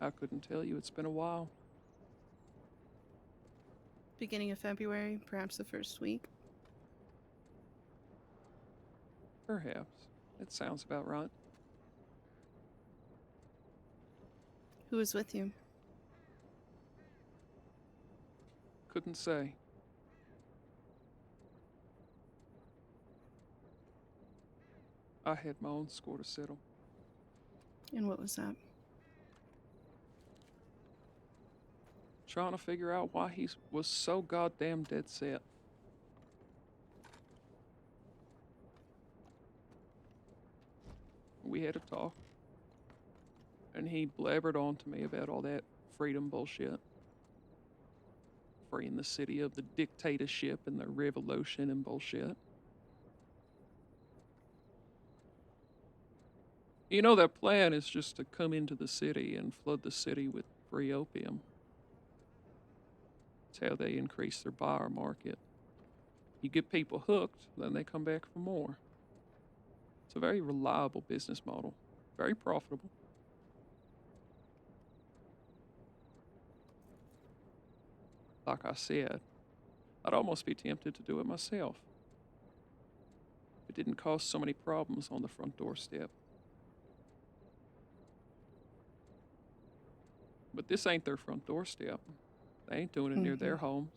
I couldn't tell you. It's been a while. Beginning of February, perhaps the first week? Perhaps. It sounds about right. Who was with you? Couldn't say. I had my own score to settle. And what was that? Trying to figure out why he was so goddamn dead set. We had a talk. And he blabbered on to me about all that freedom bullshit. Freeing the city of the dictatorship and the revolution and bullshit. You know, their plan is just to come into the city and flood the city with free opium. That's how they increase their buyer market. You get people hooked, then they come back for more. It's a very reliable business model, very profitable. Like I said, I'd almost be tempted to do it myself. It didn't cause so many problems on the front doorstep. But this ain't their front doorstep. They ain't doing it near their homes.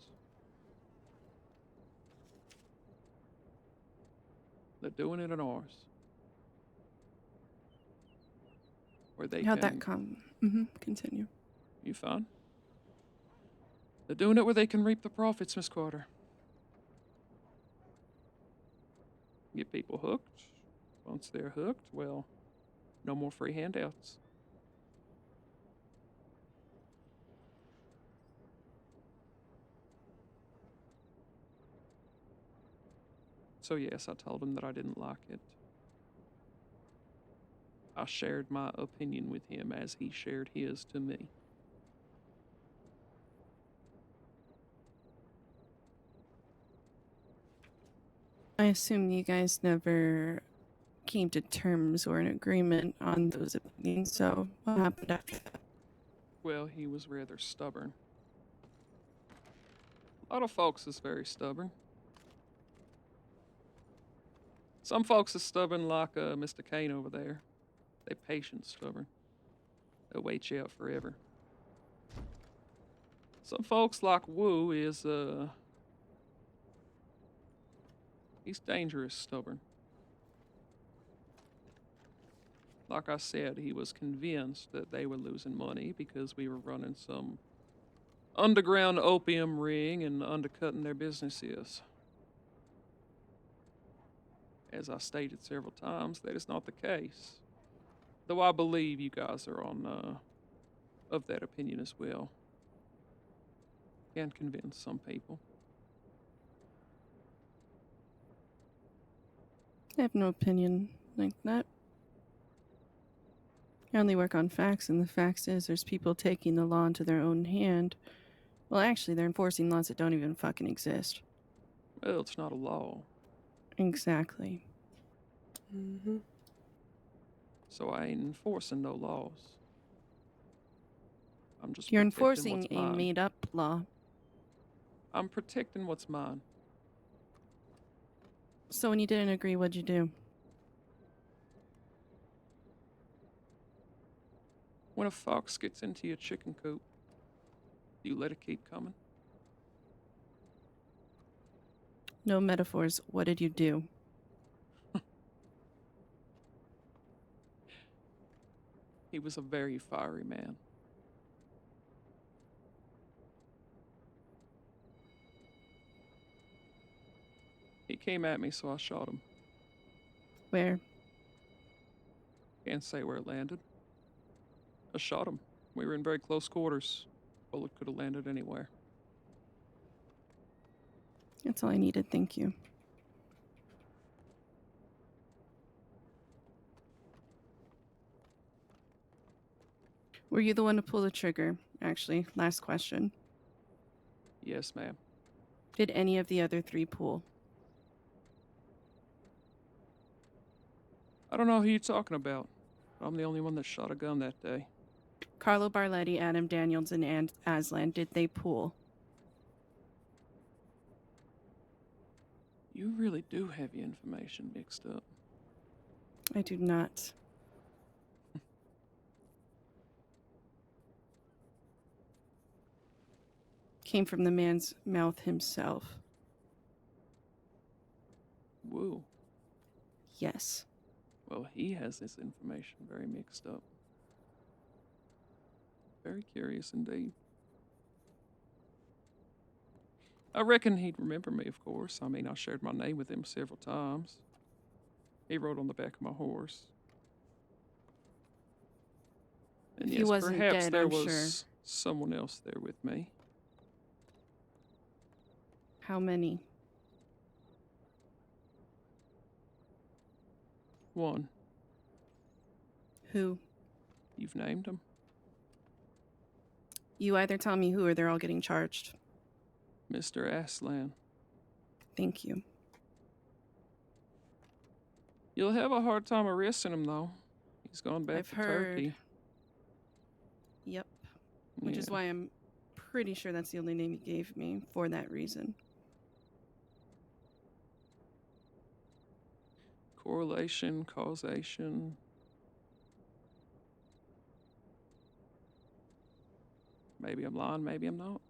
They're doing it in ours. Where they How'd can... that come? Continue. You fine? They're doing it where they can reap the profits, Miss Carter. Get people hooked. Once they're hooked, well, no more free handouts. So yes, I told him that I didn't like it. I shared my opinion with him as he shared his to me. I assume you guys never came to terms or an agreement on those opinions, so what happened after that? Well, he was rather stubborn. A lot of folks is very stubborn. Some folks is stubborn like Mr. Kane over there. They patient stubborn. They'll wait you out forever. Some folks like Wu is, he's dangerous stubborn. Like I said, he was convinced that they were losing money because we were running some underground opium ring and undercutting their businesses. As I stated several times, that is not the case. Though I believe you guys are on, of that opinion as well. Can convince some people. I have no opinion like that. I only work on facts, and the fact is there's people taking the law into their own hand. Well, actually, they're enforcing laws that don't even fucking exist. Well, it's not a law. Exactly. So I ain't enforcing no laws. I'm just You're protecting enforcing what's a mine. made-up law. I'm protecting what's mine. So when you didn't agree, what'd you do? When a fox gets into your chicken coop, do you let it keep coming? No metaphors. What did you do? He was a very fiery man. He came at me, so I shot him. Where? Can't say where it landed. I shot him. We were in very close quarters. Bullet could have landed anywhere. That's all I needed, thank you. Were you the one to pull the trigger? Actually, last question. Yes, ma'am. Did any of the other three pull? I don't know who you're talking about. I'm the only one that shot a gun that day. Carlo Barletti, Adam Daniels, and Aslan, did they pull? You really do have your information mixed up. I do not. Came from the man's mouth himself. Woo. Yes. Well, he has this information very mixed up. Very curious indeed. I reckon he'd remember me, of course. I mean, I shared my name with him several times. He rode on the back of my horse. And If yes, he wasn't perhaps dead, there I'm was sure. someone else there with me. How many? One. Who? You've named them. You either tell me who or they're all getting charged. Mr. Aslan. Thank you. You'll have a hard time arresting him, though. He's gone back I've to heard. Turkey. Yep. Which is why I'm pretty sure that's the only name he gave me for that reason. Correlation, causation. Maybe I'm lying, maybe I'm not.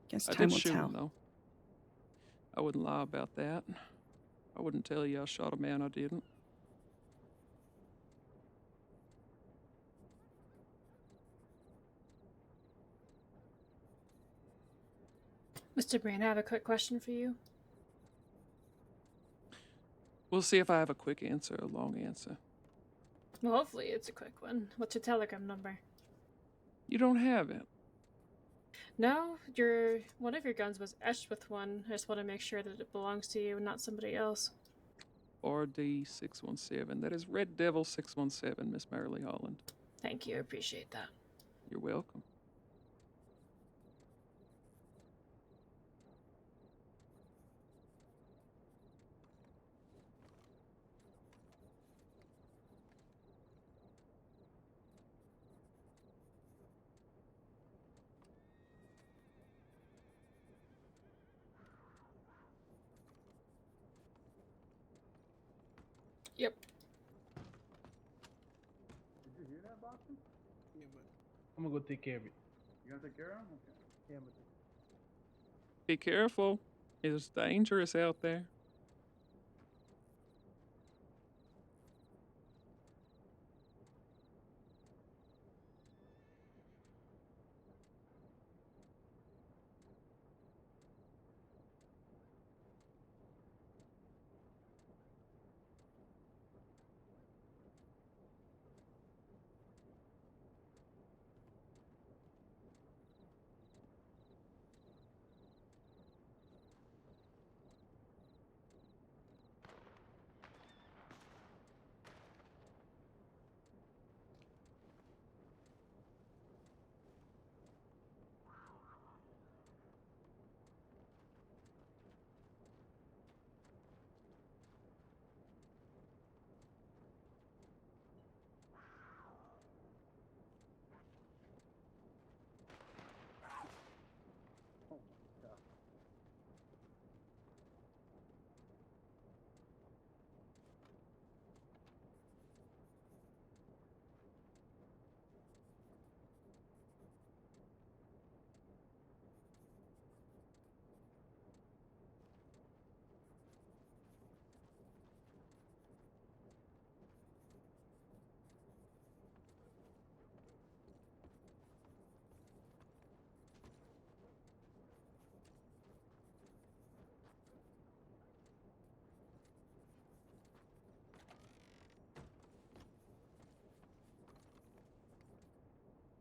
Guess I time did will shoot tell. him, though. I wouldn't lie about that. I wouldn't tell you I shot a man I didn't. Mr. Breen, I have a quick question for you. We'll see if I have a quick answer or a long answer. Well, hopefully it's a quick one. What's your telegram number? You don't have it. No, one of your guns was etched with one. I just want to make sure that it belongs to you and not somebody else. RD617. That is Red Devil 617, Miss Marilee Holland. Thank you, I appreciate that. You're welcome. Yep. Did you hear that, Boston? Yeah, but I'm gonna go take care of it. You gonna take care of him? Okay. Yeah, but Be careful. It's dangerous out there.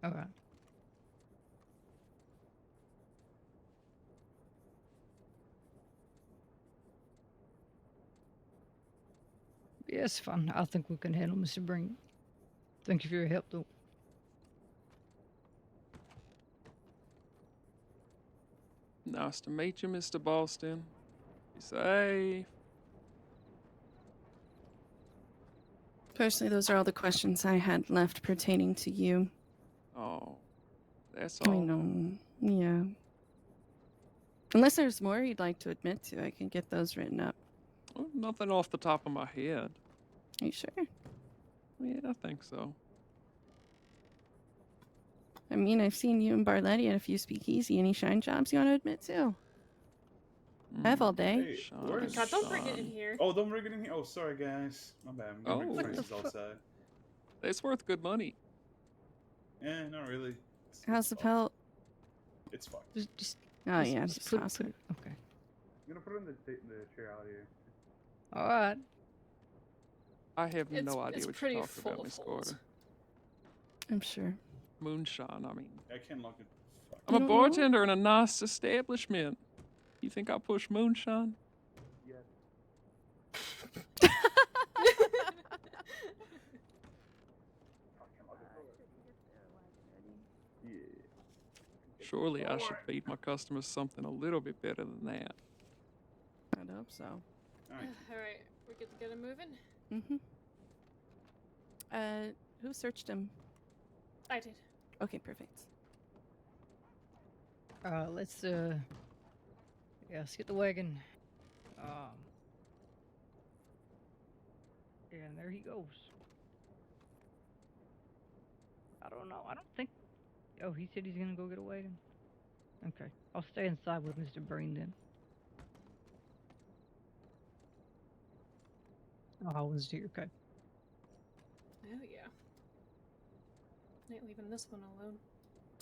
All right. Yes, fine. I think we can handle Mr. Breen. Thank you for your help, though. Nice to meet you, Mr. Boston. Be safe. Personally, those are all the questions I had left pertaining to you. Oh, that's all. I know. Yeah. Unless there's more you'd like to admit to, I can get those written up. Well, nothing off the top of my head. Are you sure? Yeah, I think so. I mean, I've seen you and Barletti at a few speakeasy. Any shine jobs you want to admit to? I have all day. Hey, Sean, where's God, don't bring it in Sean. here. Oh, don't bring it in here. Oh, sorry, guys. My bad. I'm Oh. gonna What bring the Francis outside. It's worth good money. Eh, not really. How's the fine. pelt? It's fine. Just Oh, yeah, just just put, toss put it. it. Okay. I'm gonna put it in the chair out here. All right. I have It's- no idea it's what pretty you're talking full about, of Miss holes. Carter. I'm sure. Moonshine, I mean. I can't lock it. Fuck. I'm a don't know? bartender in a nice establishment. You think I'll push moonshine? Yes. Surely I should feed my customers something a little bit better than that. I'd hope so. Alright. Alright, we're good to get him moving? Who searched him? I did. Okay, perfect. Let's yeah, let's get the wagon. And there he goes. I don't know. I don't think. Oh, he said he's gonna go get a wagon. Okay, I'll stay inside with Mr. Breen then. Oh, I was here. Okay. Oh yeah. Ain't leaving this one alone.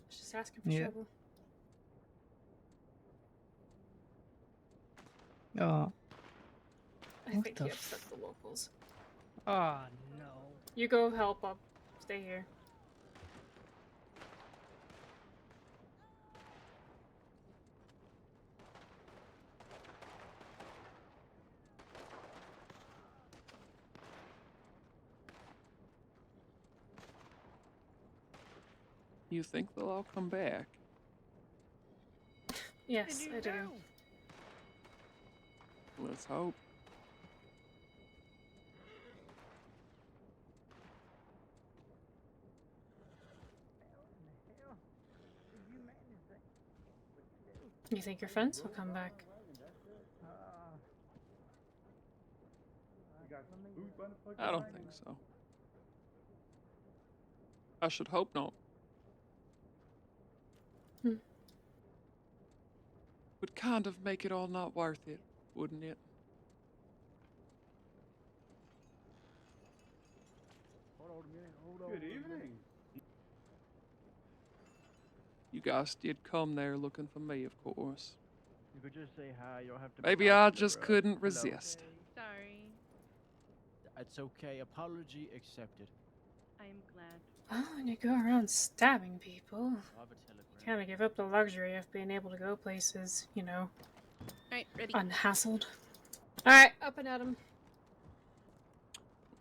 It's just asking for Yeah. trouble. I What think the he upset the locals. Oh no. You go help, I'll stay here. You think they'll all come back? Yes, I do. Let's hope. You think your friends will come back? I don't think so. I should hope not. Would kind of make it all not worth it, wouldn't it? Good evening. You guys did come there looking for me, of course. You could just say hi. You don't have to. Maybe I just couldn't resist. Sorry. It's okay. Apology accepted. I am glad. Well, when you go around stabbing people, I'll have a telegram. you kind of give up the luxury of being able to go places, you know, Alright, ready. unhassled. Alright, up and at him.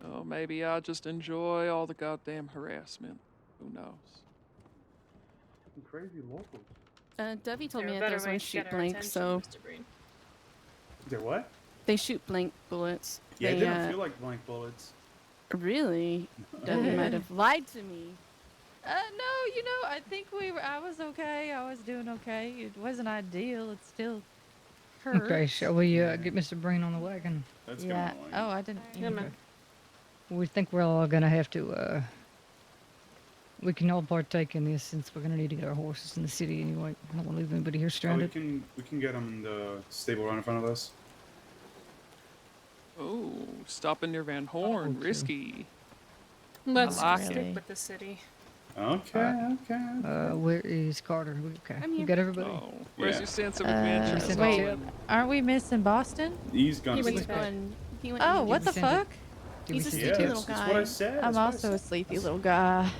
Oh, maybe I just enjoy all the goddamn harassment. Who knows? Some crazy locals. Dovey told There me are that better those ones ways to shoot get our blank, attention, so Mr. Breen. They're what? they shoot blank bullets. Yeah, they they don't feel like blank bullets. Really? Dovey might have lied to me. No, you know, I think I was okay. I was doing okay. It wasn't ideal. It still hurt. Okay, shall we get Mr. Breen on the wagon? That's Yeah. kind of annoying. Oh, I didn't. Yeah, man. We think we're all gonna have to, we can all partake in this since we're gonna need to get our horses in the city anyway. I don't want to leave anybody here Oh, stranded. we can get them in the stable right in front of us. Oh, stopping near Van Horn. Okay. Risky. Let's like stick it. with the city. Okay, okay. Where is Carter? Okay, I'm we here. got everybody. Oh, where's Yeah. your sense of adventure? sent wait. Solomon? Aren't we missing Boston? He's gonna He sleep. went to bed. He went Oh, and what did the send it. fuck? Did He's we a send Yeah, it sleepy to- little that's guy. what I said. I'm that's what I also a said. sleepy little guy.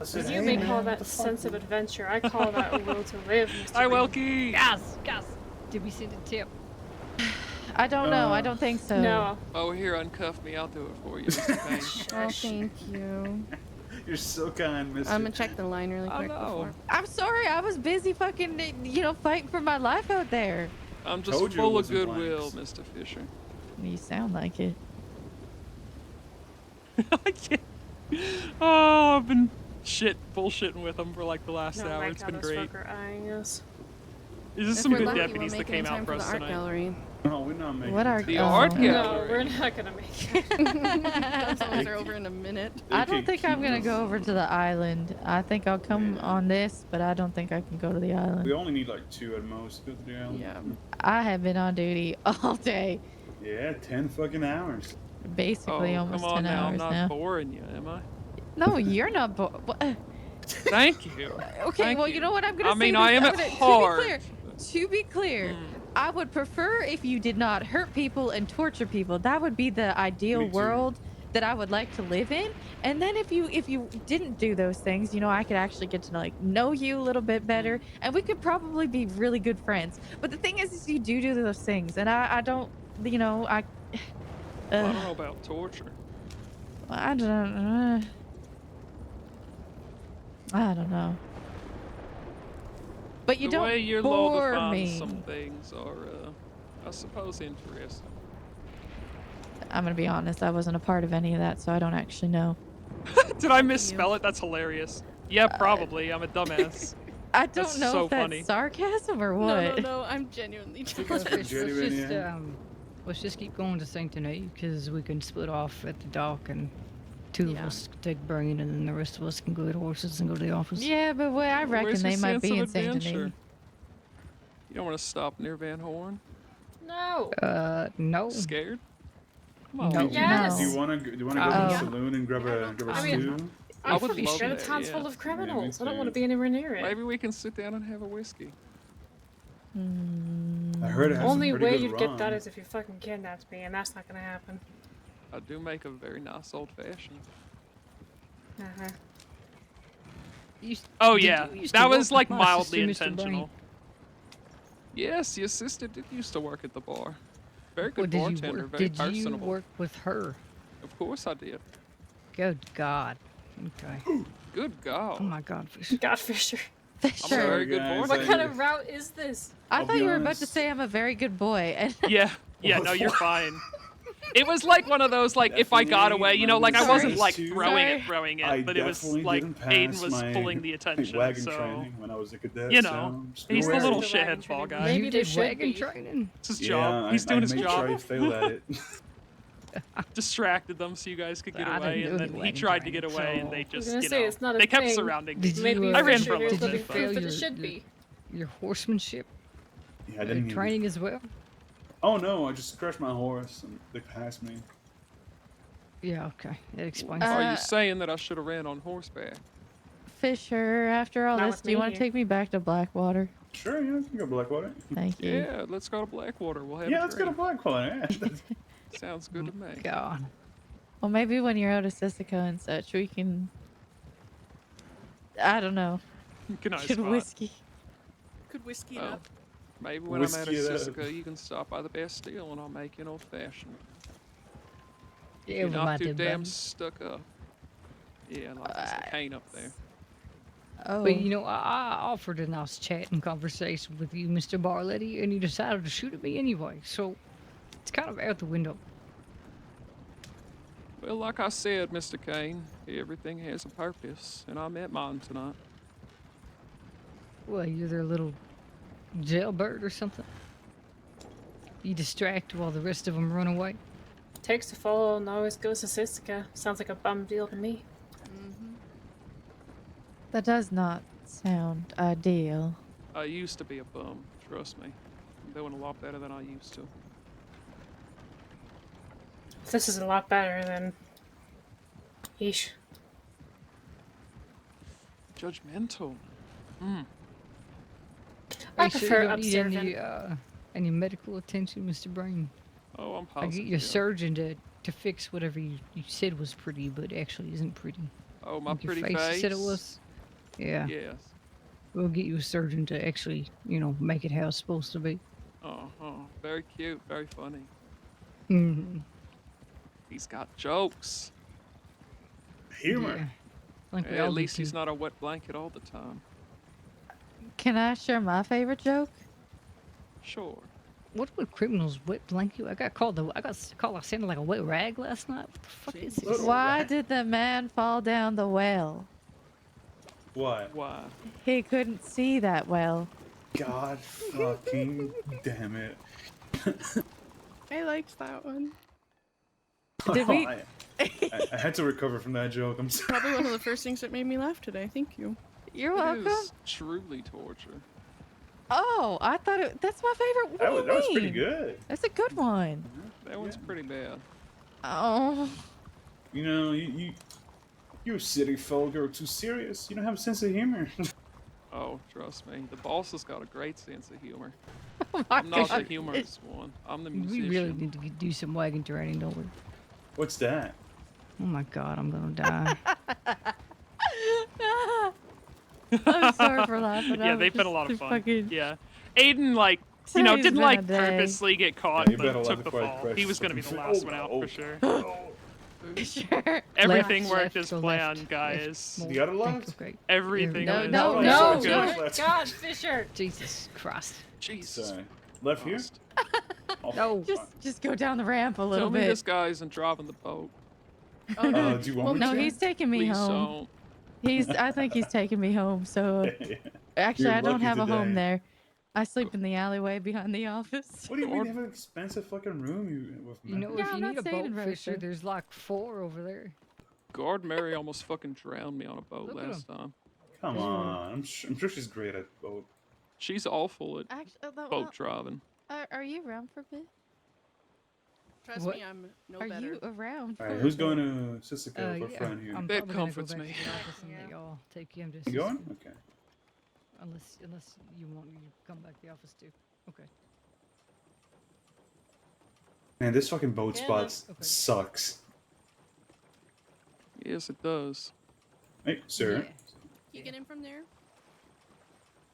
I said, You hey, may man, call what that the fuck, sense of dude? adventure. I call that a will to live, Mr. Hi, Breen. Welky. Gus, did we send a tip? I don't know. I don't think so. No. Oh, here, uncuff me. I'll do it for you. Mr. Payne. Oh, thank you. You're so kind, mister. I'm gonna check the line really Oh, quick no. before. I'm sorry. I was busy fucking, fighting for my life out there. I'm just Told you it full of wasn't goodwill, blanks. Mr. Fisher. You sound like it. I can't. Oh, I've been bullshitting with them for like the last No, hour. like It's how been those great. folk are eyeing us. There's just If some we're good lucky, deputies we'll that make it in came out time for for us the art tonight. gallery. No, we're not making What it. are The Oh. art No, No, gallery. we're not gonna make it. Those ones are over in a minute. I Okay, don't think I'm keep gonna us- go over to the island. I think I'll come on this, but I don't think I can go to the We island. only need like 2 at most. Go to the island. Yeah. I have been on duty all day, Yeah, 10 fucking hours. basically Oh, almost come on 10 now. I'm hours not now. boring you, am I? No, you're not. Thank you. Okay, Thank well, you know what I'm gonna I say. mean, this- I am I'm at gonna- heart. To be clear, Mm. I would prefer if you did not hurt people and torture people. That would be the ideal Me too. world that I would like to live in. And then if you didn't do those things, I could actually get to know you a little bit better, and we could probably be really good friends. But the thing is you do those things, and I don't, I. Well, I don't know about torture. I don't. I don't know. But you the don't way your law bore defines me. some things are, I suppose, interesting. I'm gonna be honest. I wasn't a part of any of that, so I don't actually know. Did I misspell it? That's hilarious. Yeah, probably. I'm a dumbass. I don't That's know so if that's funny. sarcasm or what. No, no, no. I'm genuinely Let's just keep going to Saint Denis because we can split off at the dock and two of us take Breen and then the rest of us can go get horses and go to the office. Yeah, but I reckon Where's they your might sense be of in Saint adventure? Denis. You don't want to stop near Van Horn? No. No. Scared? Come on. No. Yes. Do you want to go to the saloon and grab a I mean, stew? I would pretty love sure the that, town's yeah. full of criminals. I don't too. want to be anywhere near it. Maybe we can sit down and have a whiskey. I heard it has Only some pretty way good you'd rum. get that is if you fucking kidnapped me, and that's not gonna happen. I do make a very nice old fashioned. Uh-huh. Oh Did yeah, you used that to work was like with my mildly sister, Mr. intentional. Yes, your sister did used to work at the bar. Very good Well, bartender, very did you personable. work with her? Of course I did. Good God. Okay. Good God. Oh my God, Fisher. God, Fisher. I'm a very good guys, bartender. What kind of route is this? I I'll thought be you were about to honest. say I'm a very good boy. And Yeah, no, you're fine. It was like one of those, like, if I got away, you know, like I wasn't Sorry. like Sorry. throwing it, I but it was definitely like didn't Aiden pass was my pulling the attention, wagon so training when I was a cadet. you so know, I'm still he's the wearing little it. shithead fall guy. Maybe You there did should wagon be. training? It's his Yeah, job. He's doing I his made job. Sure I failed at it. Distracted them so you guys could get I didn't away, know and the then he wagon tried to get training, away, so- and they I was just, gonna you say, know, it's not a they kept thing. surrounding me. Did you, Maybe I ran Fisher from here's them, the but- proof that your- it should be. Your horsemanship Yeah, I didn't even. training as well? Oh no, I just crashed my horse and they passed me. Yeah, okay. That explains Are it. you saying that I should have ran on horseback? Fisher, after all Not this, with do you me want to here. take me back to Blackwater? Sure, yeah, you can go Blackwater. Thank you. Yeah, let's go to Blackwater. We'll have Yeah, a let's go to drink. Blackwater. Yeah. Sounds good to me. God. Well, maybe when you're out of Sissica and such, we can. I don't know. Good night, Good Spot. whiskey. Good whiskey Oh, up. maybe when I'm out of Whiskey it up. Sissica, you can stop by the Bastille and I'll make you an old fashioned. Yeah, You're we not might too do damn better. stuck up. Yeah, like there's a cane up there. Oh. But you know, I offered a nice chat and conversation with you, Mr. Barletti, and you decided to shoot at me anyway, so it's kind of out the window. Well, like I said, Mr. Kane, everything has a purpose, and I met mine tonight. Well, you're their little jailbird or something. You distract while the rest of them run away. Takes to fall and always goes to Sissica. Sounds like a bum deal to me. That does not sound ideal. I used to be a bum, trust me. I'm doing a lot better than I used to. This is a lot better than. Yeesh. Judgmental. I Are you sure prefer you don't need observant. any medical attention, Mr. Breen? Oh, I'm I positive. get your surgeon to fix whatever you said was pretty, but actually isn't pretty. Oh, my Like your pretty face face? said it was. Yeah. Yes. We'll get you a surgeon to actually, make it how it's supposed to be. Uh-huh. Very cute, very funny. Mm-hmm. He's got jokes. Humor. Yeah. Like we Yeah, all at do, least he's too. not a wet blanket all the time. Can I share my favorite joke? Sure. What would criminals wet blanket? I got called I sounded like a wet rag last night. What the fuck is this? Why did the man fall down the well? What? Why? He couldn't see that well. God fucking damn it. I liked that one. Did we- I had to recover from that joke. I'm sorry. Probably one of the first things that made me laugh today. Thank you. You're It welcome. is truly torture. Oh, I thought that's my favorite. What That do was, you that was pretty mean? good. That's a good one. That one's pretty bad. Oh, You know, you city folk are too serious. You don't have a sense of humor. Oh, trust me. The boss has got a great sense of humor. my I'm not the God. humorous one. I'm the We musician. really need to do some wagon training, don't we? What's that? Oh my god, I'm gonna die. I'm sorry for laughing. Yeah, I they've was been a lot of just fun. fucking- Yeah. Aiden, like, Today's didn't, been like, a day. purposely get caught, Yeah, you better but laugh took the before I fall. crash He was going to be the something. last Oh, one out no. for sure. Sure. Everything Left, worked left, as go planned, left, guys. more. The other Thank- left? Okay. Everything There was we No, go. no, so no. good. Left. God, Fisher. Jesus Christ. Jesus Sorry. Left here? Christ. Oh, No. Just go down the ramp a little Tell me bit. this guy isn't driving the boat. Oh, no. do you want me No, to? he's taking me Please home. don't. I think he's taking me home. So actually, You're I don't lucky have a home today. there. I sleep in the alleyway behind the office. What do you mean? Lord. They have an expensive fucking room with You know, me. if Yeah, you I'm need not a staying boat in fisher, Roadster. there's like 4 over there. Guard Mary almost fucking drowned me on a boat Look at last time. Come Ooh. on. I'm sure she's great at boat. She's awful at Actually, boat driving. are you around for a bit? Trust What? me, I'm no Are better. you around? Alright, for who's a going bit? to Sisika with our friend here? I'm That probably gonna go comforts back me. to the office and let y'all take him to You going? Cisco. Okay. Unless you want me to come back to the office too. Okay. Man, this fucking boat Yeah, spot Okay. sucks. Yes, it does. Hey, sir. Yeah. You get in from there?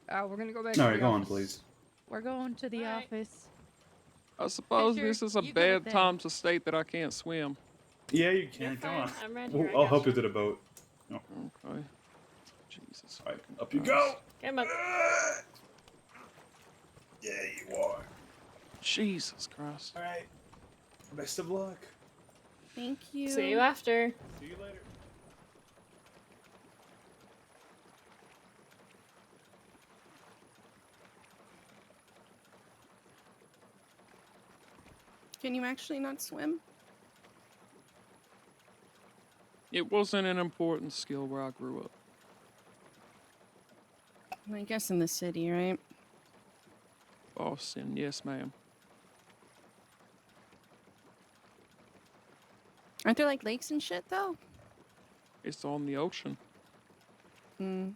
We're gonna go back to Alright, the go on, office. please. We're going to the Alright. office. I suppose Fisher, this is a you get it bad then. time to state that I can't swim. Yeah, you You're can. Come fine. on. I'm right Ooh, here. I I'll got help you you. to the boat. Okay. Jesus. Alright, fucking up you Christ. go! Come on. Yeah, you are. Jesus Christ. Alright. Best of luck. Thank you. See you after. See you later. Can you actually not swim? It wasn't an important skill where I grew up. I guess in the city, right? Boston, yes, ma'am. Aren't there like lakes and shit though? It's on the ocean. Hmm.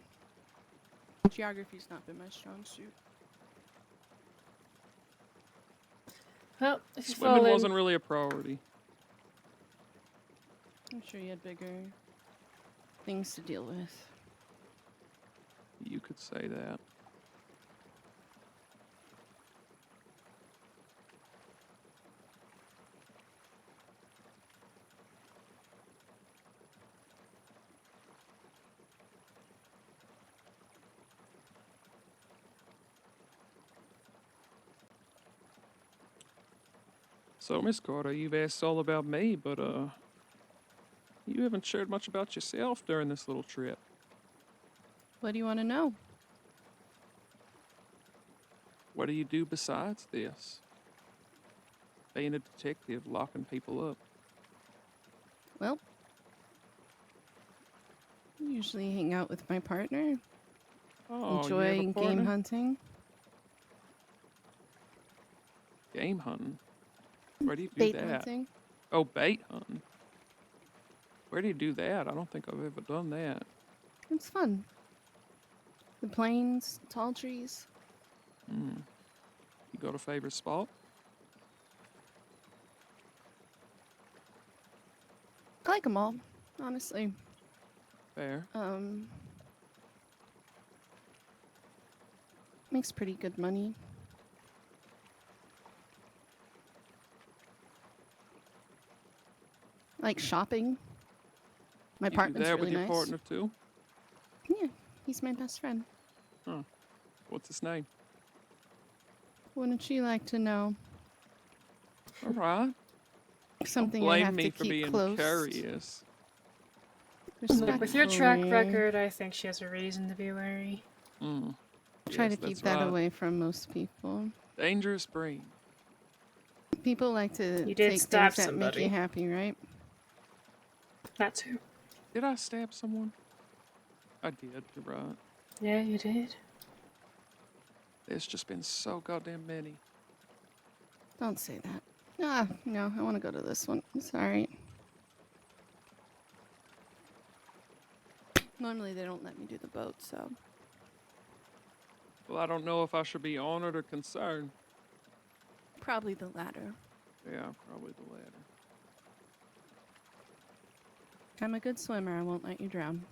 Geography's not been my strong suit. Well, if you Swimming fall in, wasn't really a priority. I'm sure you had bigger things to deal with. You could say that. So, Miss Carter, you've asked all about me, but, you haven't shared much about yourself during this little trip. What do you want to know? What do you do besides this? Being a detective, locking people up. Well, I usually hang out with my partner. Oh, Enjoy you have a game partner? hunting. Game hunting? Where do you do Bait that? hunting. Oh, bait hunting. Where do you do that? I don't think I've ever done that. It's fun. The plains, tall trees. Hmm. You got a favorite spot? I like them all, honestly. Fair. Makes pretty good money. Like shopping. My You do apartment's that really with your nice. partner too? Yeah, he's my best friend. Huh. What's his name? Wouldn't you like to know? All right. Something Don't I blame have me to for keep being close. curious. look, with your track Respectfully. record, I think she has a reason to be wary. Hmm. Try Yes, to keep that's that right. away from most people. Dangerous Breen. People like to You did take stab things that make somebody. you happy, right? That too. Did I stab someone? I did, you're right. Yeah, you did. There's just been so goddamn many. Don't say that. Ah, no, I want to go to this one. Sorry. Normally they don't let me do the boat, so. Well, I don't know if I should be honored or concerned. Probably the latter. Yeah, probably the latter. I'm a good swimmer. I won't let you drown.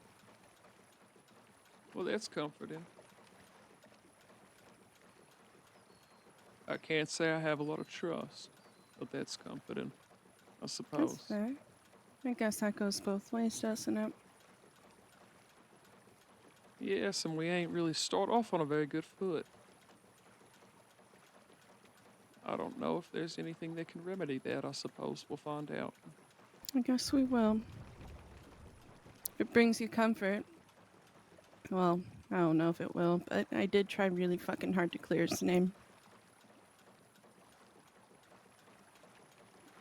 Well, that's comforting. I can't say I have a lot of trust, but that's comforting, I suppose. That's fair. I guess that goes both ways, doesn't it? Yes, and we ain't really start off on a very good foot. I don't know if there's anything that can remedy that. I suppose we'll find out. I guess we will. If it brings you comfort. Well, I don't know if it will, but I did try really fucking hard to clear his name.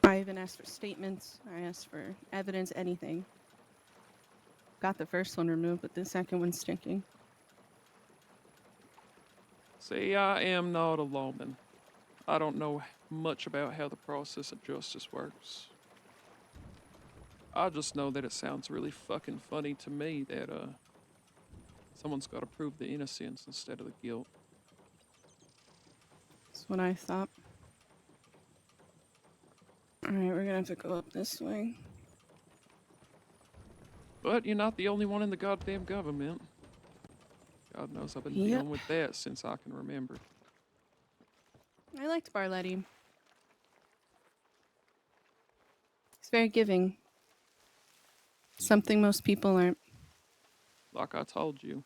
I even asked for statements. I asked for evidence, anything. Got the first one removed, but the second one's sticking. See, I am not a lawman. I don't know much about how the process of justice works. I just know that it sounds really fucking funny to me that, someone's got to prove the innocence instead of the guilt. That's what I thought. Alright, we're gonna have to go up this way. But you're not the only one in the goddamn government. God knows I've been dealing with that since I can remember. I liked Barletti. He's very giving. Something most people aren't. Like I told you,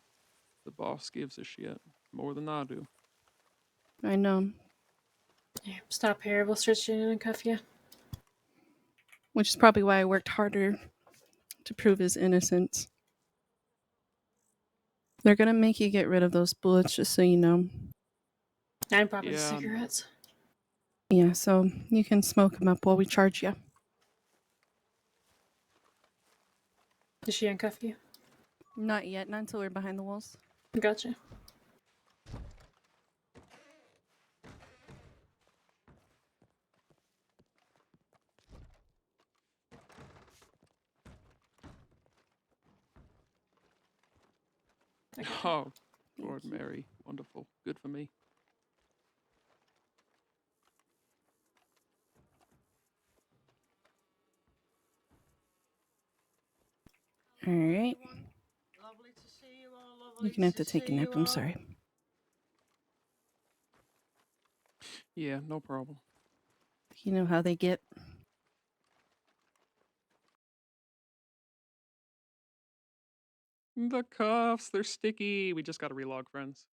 the boss gives a shit more than I do. I know. Yeah, stop here. We'll search you and cuff you. Which is probably why I worked harder to prove his innocence. They're gonna make you get rid of those bullets, just so you know. And probably Yeah, I know. cigarettes. Yeah, so you can smoke them up while we charge you. Did she uncuff you? Not yet, not until we're behind the walls. Gotcha. Oh, Lord Mary. Wonderful. Good for me. Alright. You're gonna have to take a nap, I'm sorry. Yeah, no problem. You know how they get. The cuffs, they're sticky. We just gotta relog, friends.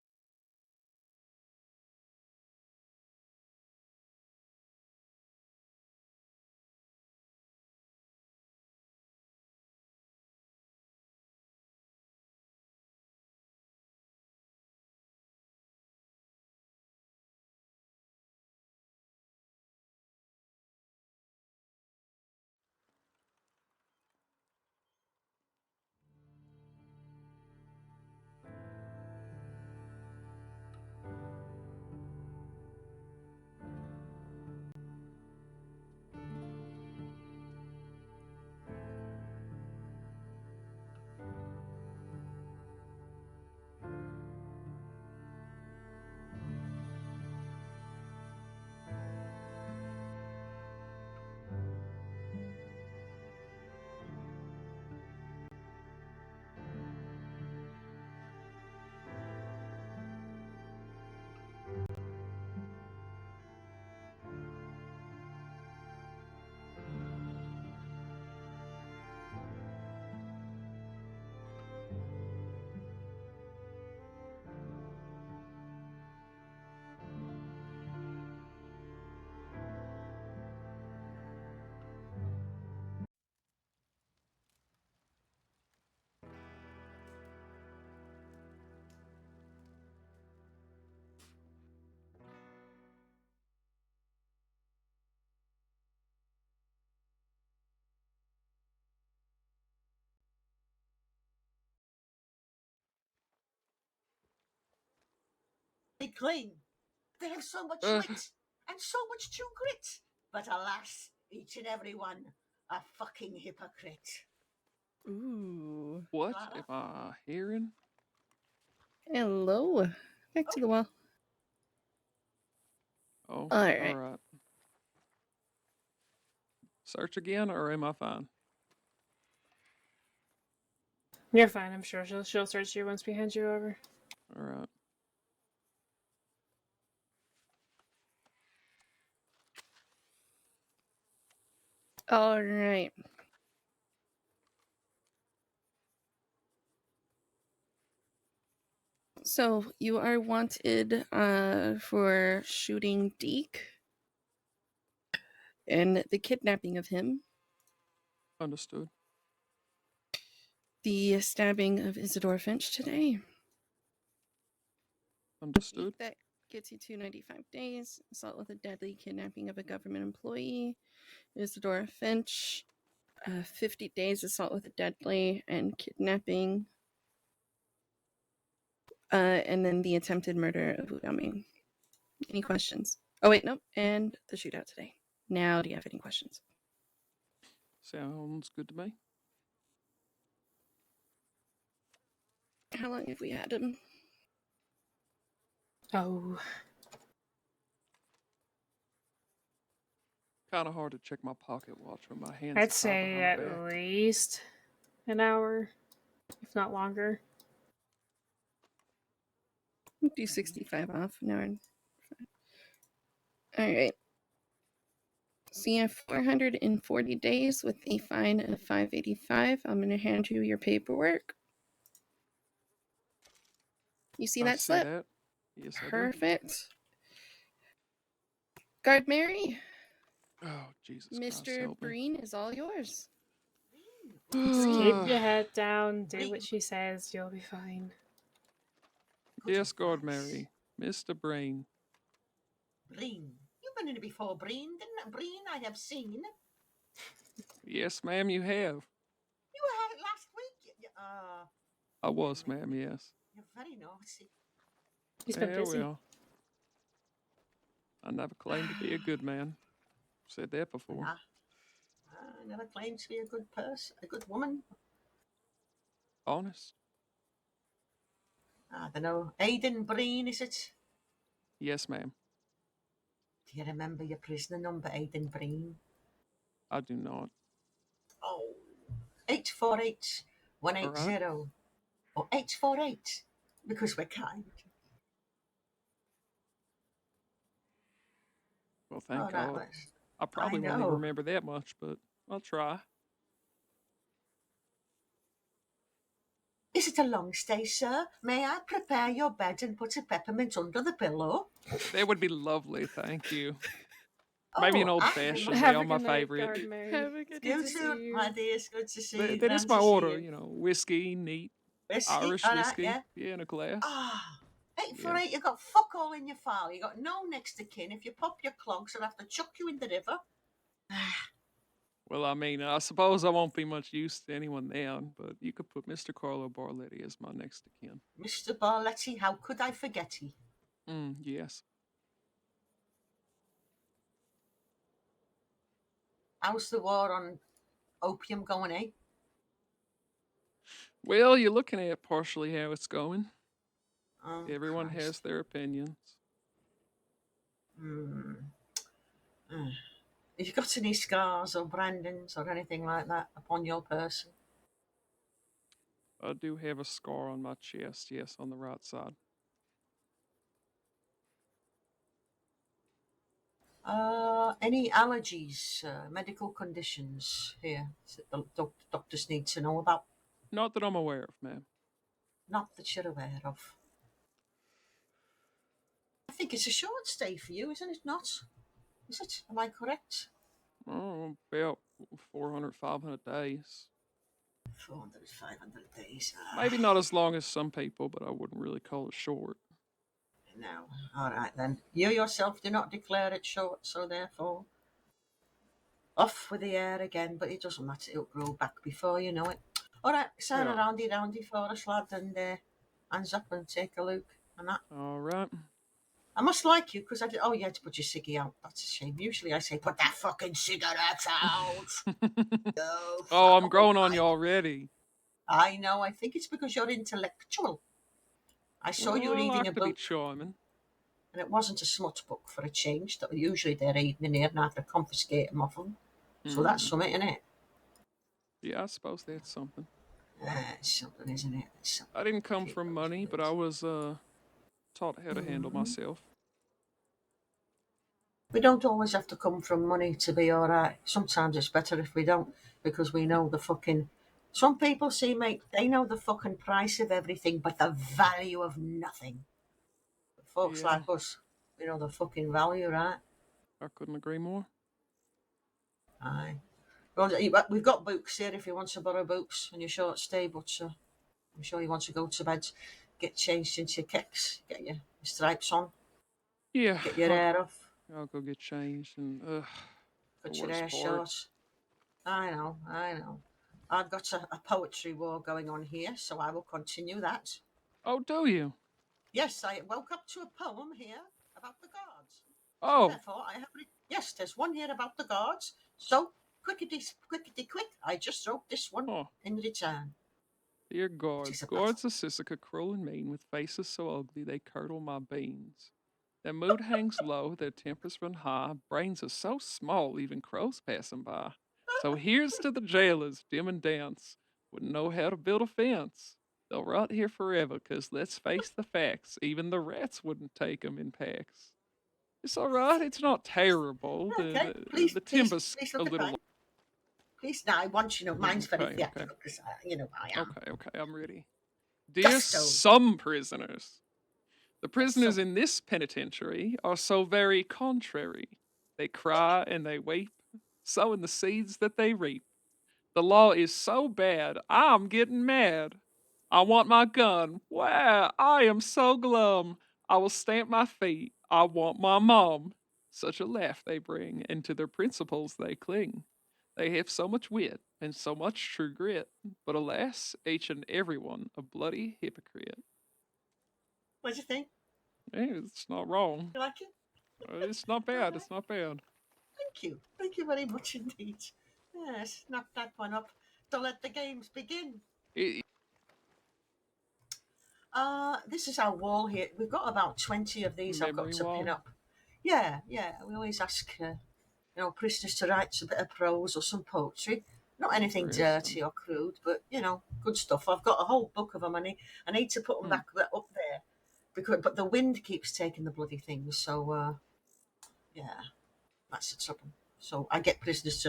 They claim they have so much wit and so much true grit, but alas, each and every one a fucking hypocrite. Ooh. What am I hearing? Hello. Back to the wall. Oh, Alright. alright. Search again, or am I fine? You're fine, I'm sure. She'll search you once we hand you over. Alright. Alright. So you are wanted for shooting Deke and the kidnapping of him, Understood. the stabbing of Isidore Finch today. Understood. That gets you 295 days. Assault with a deadly kidnapping of a government employee. Isidore Finch, 50 days. Assault with a deadly and kidnapping. And then the attempted murder of Udami. Any questions? Oh, wait, nope. And the shootout today. Now, do you have any questions? Sounds good to me. How long have we had him? Oh. Kind of hard to check my pocket watch when my hands I'd tied say behind my at back. least an hour, if not longer. Do 65 off an hour. All right. So you have 440 days with a fine of 585. I'm going to hand you your paperwork. You see I that see slip? that. Yes, I do. Perfect. Guard Mary, Oh, Jesus Christ, Mr. help me. Breen is all yours. Just keep your head down, do what she says, you'll be fine. Yes, Guard Mary. Mr. Breen. Breen. You've been in it before, Breen, didn't it? Breen, I have seen. Yes, ma'am, you have. You were here last week. I was, ma'am, yes. You're very naughty. He's been busy. Well. I never claimed to be a good man. Said that before. I never claimed to be a good person, a good woman. Honest? I don't know. Aiden Breen, is it? Yes, ma'am. Do you remember your prisoner number, Aiden Breen? I do not. Oh, 848 180. Or 848, because we're kind. Well, thank that God. was... I probably won't know. even remember that much, but I'll try. Is it a long stay, sir? May I prepare your bed and put a peppermint under the pillow? That would be lovely, thank you. Maybe an Oh, old-fashioned Have now, a my good night, favorite. Guard Mary. Have a good You day. too, my dear. It's good to see you. That is Nice my to see order, you. whiskey, neat, Whiskey, Irish all right, whiskey, yeah. in a glass. Ah, 848, you got fuck all in your file. You got no next to kin. If you pop your clogs, I'll have to chuck you in the river. Well, I mean, I suppose I won't be much use to anyone then, but you could put Mr. Carlo Barletti as my next to kin. Mr. Barletti, how could I forget he? Yes. How's the war on opium going, eh? Well, you're looking at partially how it's going. Oh, Everyone Christ. has their opinions. Have you got any scars or brandings or anything like that upon your person? I do have a scar on my chest, yes, on the right side. Any allergies, medical conditions here that the doctors need to know about? Not that I'm aware of, ma'am. Not that you're aware of. I think it's a short stay for you, isn't it not? Is it? Am I correct? Oh, about 400, 500 days. 400, 500 days. Maybe not as long as some people, but I wouldn't really call it short. No. All right, then. You yourself do not declare it short, so therefore... off with the air again, but it doesn't matter. It'll grow back before you know it. All right, sign a roundy for us, lad, and hands up and take a look and that. All right. I must like you because I did. Oh, you had to put your ciggy out. That's a shame. Usually I say, put that fucking cigarette out. Oh, I'm growing on you already. I know. I think it's because you're intellectual. I saw you I reading like a to be book, charming. and it wasn't a smut book for a change. That usually they're reading in here, and I have to confiscate them off them. So that's something, isn't it? Yeah, I suppose that's something. It's something, isn't it? Something. I didn't come from money, but I was taught how to handle myself. We don't always have to come from money to be all right. Sometimes it's better if we don't, because we know the fucking Some people see, mate, they know the fucking price of everything, but the value of nothing. But folks Yeah, like us, we know the fucking value, right? I couldn't agree more. Aye. Well, we've got books here if you want to borrow books on your short stay, but I'm sure you want to go to bed, get changed into your kicks, get your stripes on, Yeah, get your hair off, I'll go get changed and the cut your worst hair part. short. I know. I've got a poetry war going on here, so I will continue that. Oh, do you? Yes, I woke up to a poem here about the gods. So Oh, therefore, I have yes, there's one here about the gods. So quickety quick, I just wrote this one oh. in return. Dear It gods, is about gods of Sisika, cruel and mean, with faces so ugly they curdle my beans. Their mood hangs low, their tempers run high, brains are so small, even crows pass 'em by. So here's to the jailers, dim and dance, wouldn't know how to build a fence. They'll rot here forever, 'cause let's face the facts, even the rats wouldn't take 'em in packs. It's alright, it's not terrible, okay. the timber's Please a look at little... mine. Please, now I want mine's very Okay, theatrical because I am. okay, I'm ready. Dear Gusto. some prisoners, the prisoners So in this penitentiary are so very contrary. They cry and they weep, sowing the seeds that they reap. The law is so bad, I'm getting mad. I want my gun. Wow, I am so glum. I will stamp my feet. I want my mom. Such a laugh they bring, and to their principles they cling. They have so much wit and so much true grit, but alas, each and every one a bloody hypocrite. what do you think? Hey, it's not wrong. You like it? It's not bad. It's not bad. Thank you very much indeed. Yes, knock that one up to let the games begin. It, This is our wall here. We've got about 20 of these I've got memory to pin wall. up. Yeah. We always ask, prisoners to write a bit of prose or some poetry. Not anything dirty Interesting. or crude, but, good stuff. I've got a whole book of them. I need to put them back up there. But the wind keeps taking the bloody things. So, yeah, that's the trouble. So I get prisoners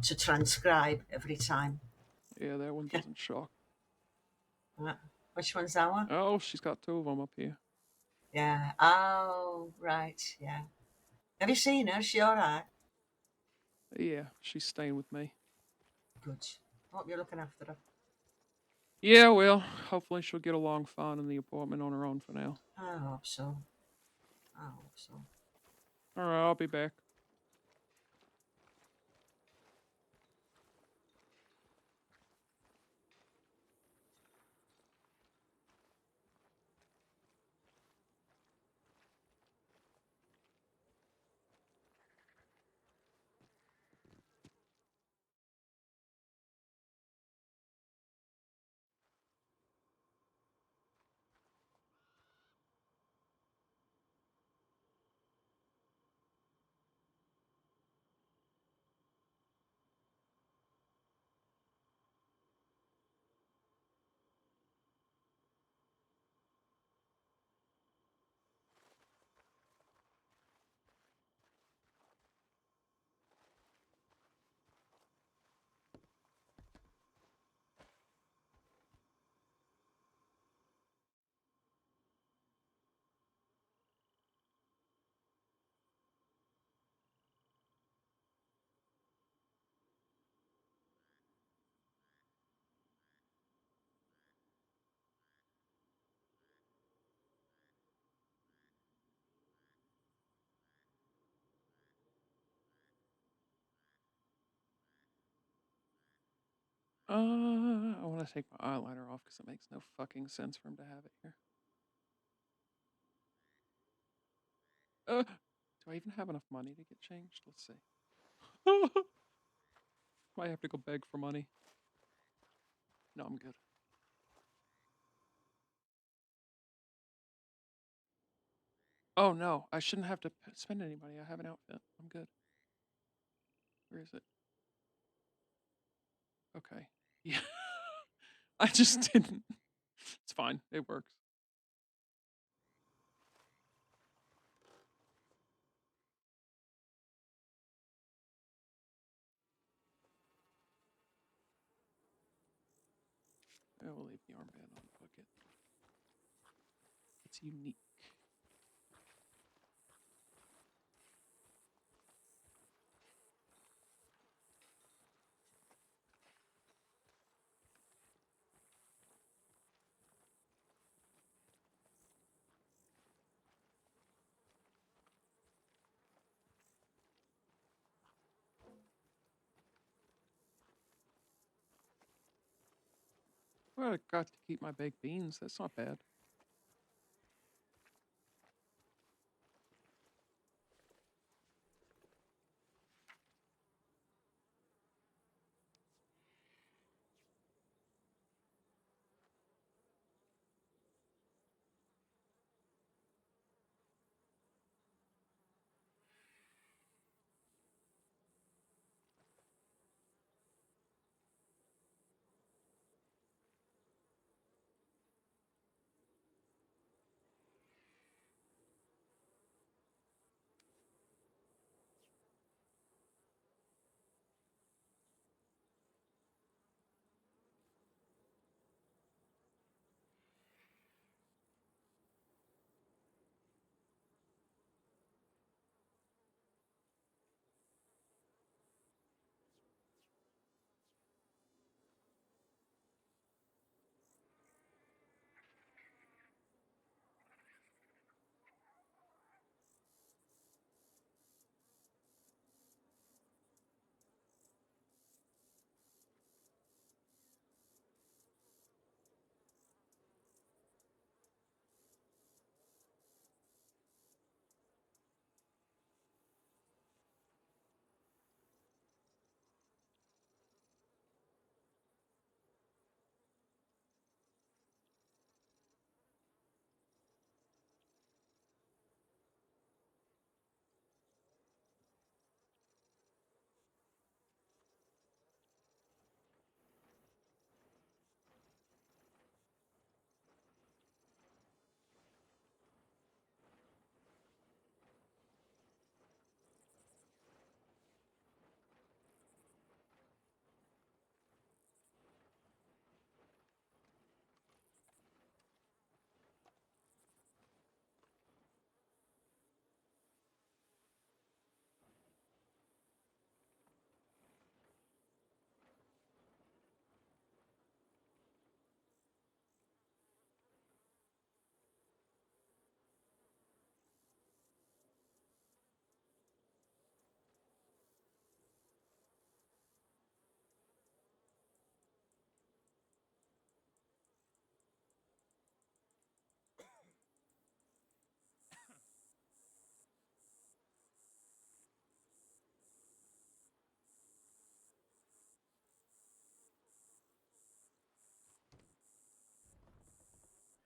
to transcribe every time. Yeah, that one doesn't shock. Which one's that one? Oh, she's got two of them up here. Yeah. Oh, right. Yeah. Have you seen her? Is she all right? Yeah, she's staying with me. Good. Hope you're looking after her. Yeah, well, hopefully she'll get along fine in the apartment on her own for now. I hope so. All right, I'll be back. I want to take my eyeliner off because it makes no fucking sense for him to have it here. Do I even have enough money to get changed? Let's see. Might have to go beg for money. No, I'm good. Oh no, I shouldn't have to spend any money. I have an outfit. I'm good. Where is it? Okay. Yeah. I just didn't. It's fine. It works. I will leave the armband on the bucket. It's unique. Well, I got to keep my baked beans. That's not bad.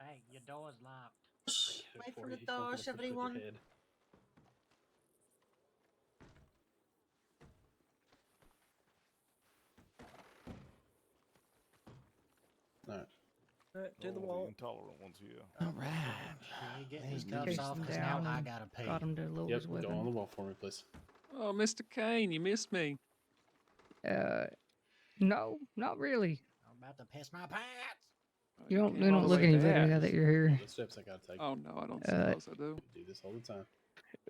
Hey, your door's locked. Wait for the doors, everyone. Alright. To the wall. Intolerant ones here. All right. Can you get these cuffs Chase off? him Because now down I and gotta pee. got him to lower Yep, his go on the weapon. wall for me, please. Oh, Mr. Kane, you missed me. No, not really. I'm about to piss my pants. Oh, You don't. came You all don't the look way any better back. now that you're here. The steps I gotta take. Oh no, I don't Uh, suppose I do. I do this all the time.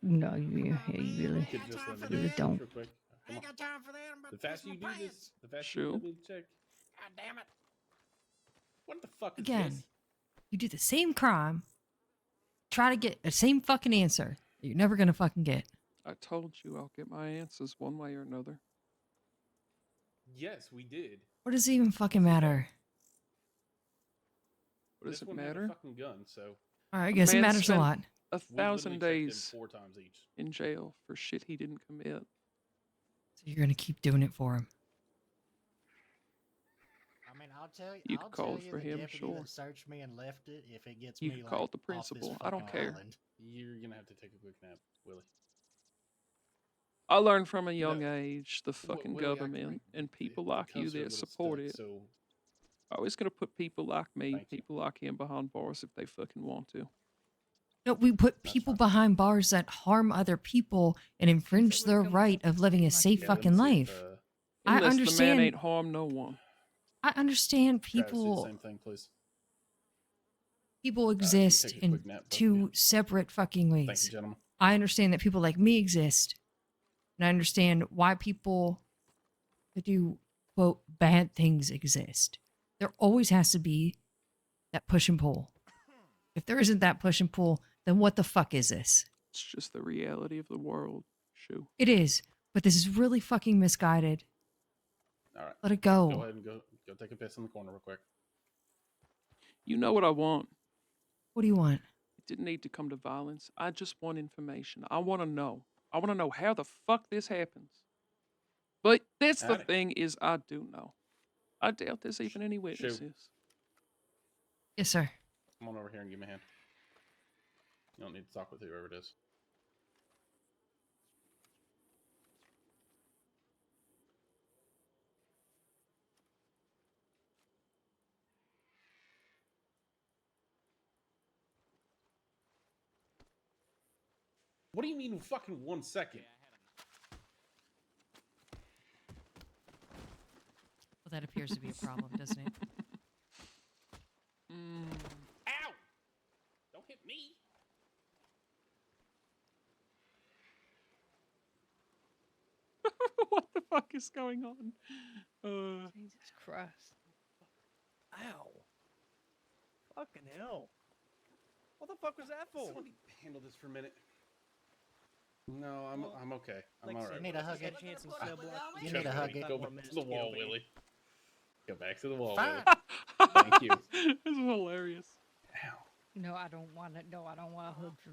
No, you really, Could just let me really do don't. real quick. I Come ain't on. got time for that. I'm about The to piss faster my you do pants. this, the faster Sure. you let me check. God damn it. What the fuck is Again, this? you do the same crime, try to get the same fucking answer that you're never gonna fucking get. I told you I'll get my answers one way or another. Yes, we did. What does it even fucking matter? What does This it one had a matter? fucking gun, so All right, I guess it Man matters a spent lot. A we literally 1,000 checked days them 4 times each. in jail for shit he didn't commit. So you're gonna keep doing it for him. I mean, I'll tell you. You I'll could call tell it you for the him, deputy sure. that searched me and left it. If it gets You me could like call it the off this principal. I don't fucking care. island. You're gonna have to take a quick nap, Willie. I learned from a young No. age the fucking Willie, government and people the like you cuffs are a that little support stuck, it. so Always gonna put people like me, Thank you. people like him behind bars if they fucking want to. No, we put That's people fine. behind bars that harm other people and infringe Somebody their come right help of living a my safe kid. yeah, let me fucking see if, life. I Unless the man understand. ain't harmed no one. I understand Travis, do the people same thing, please. people you can exist take a in quick nap, but two separate fucking ways. Thank you, gentlemen. I understand that people like me exist, and I understand why people that do quote bad things exist. There always has to be that push and pull. If there isn't that push and pull, then what the fuck is this? It's just the reality of the world. Shoo. It is, but this is really fucking misguided. All right. Let it Go go. ahead and go take a piss in the corner real quick. You know what I want. What do you want? It didn't need to come to violence. I just want information. I want to know. I want to know how the fuck this happens. But that's the Howdy. thing is I do know. I doubt there's even any witnesses. Yes, sir. Come on over here and give me a hand. You don't need to talk with whoever it is. What do you mean in fucking 1 second? Well, that appears to be a problem, doesn't it? Ow! Don't hit me! What the fuck is going on? Jesus Christ. Ow. Fucking hell. What the fuck was that for? Let me handle this for a minute. No, I'm okay. I'm alright. You need a hug. Get a chance in cell block. You need a hug. Go back to the wall, Willie. Go back to the wall, Fine. Willie. Thank you. This is hilarious. Ow. No, I don't want it. No, I don't want a hug from you.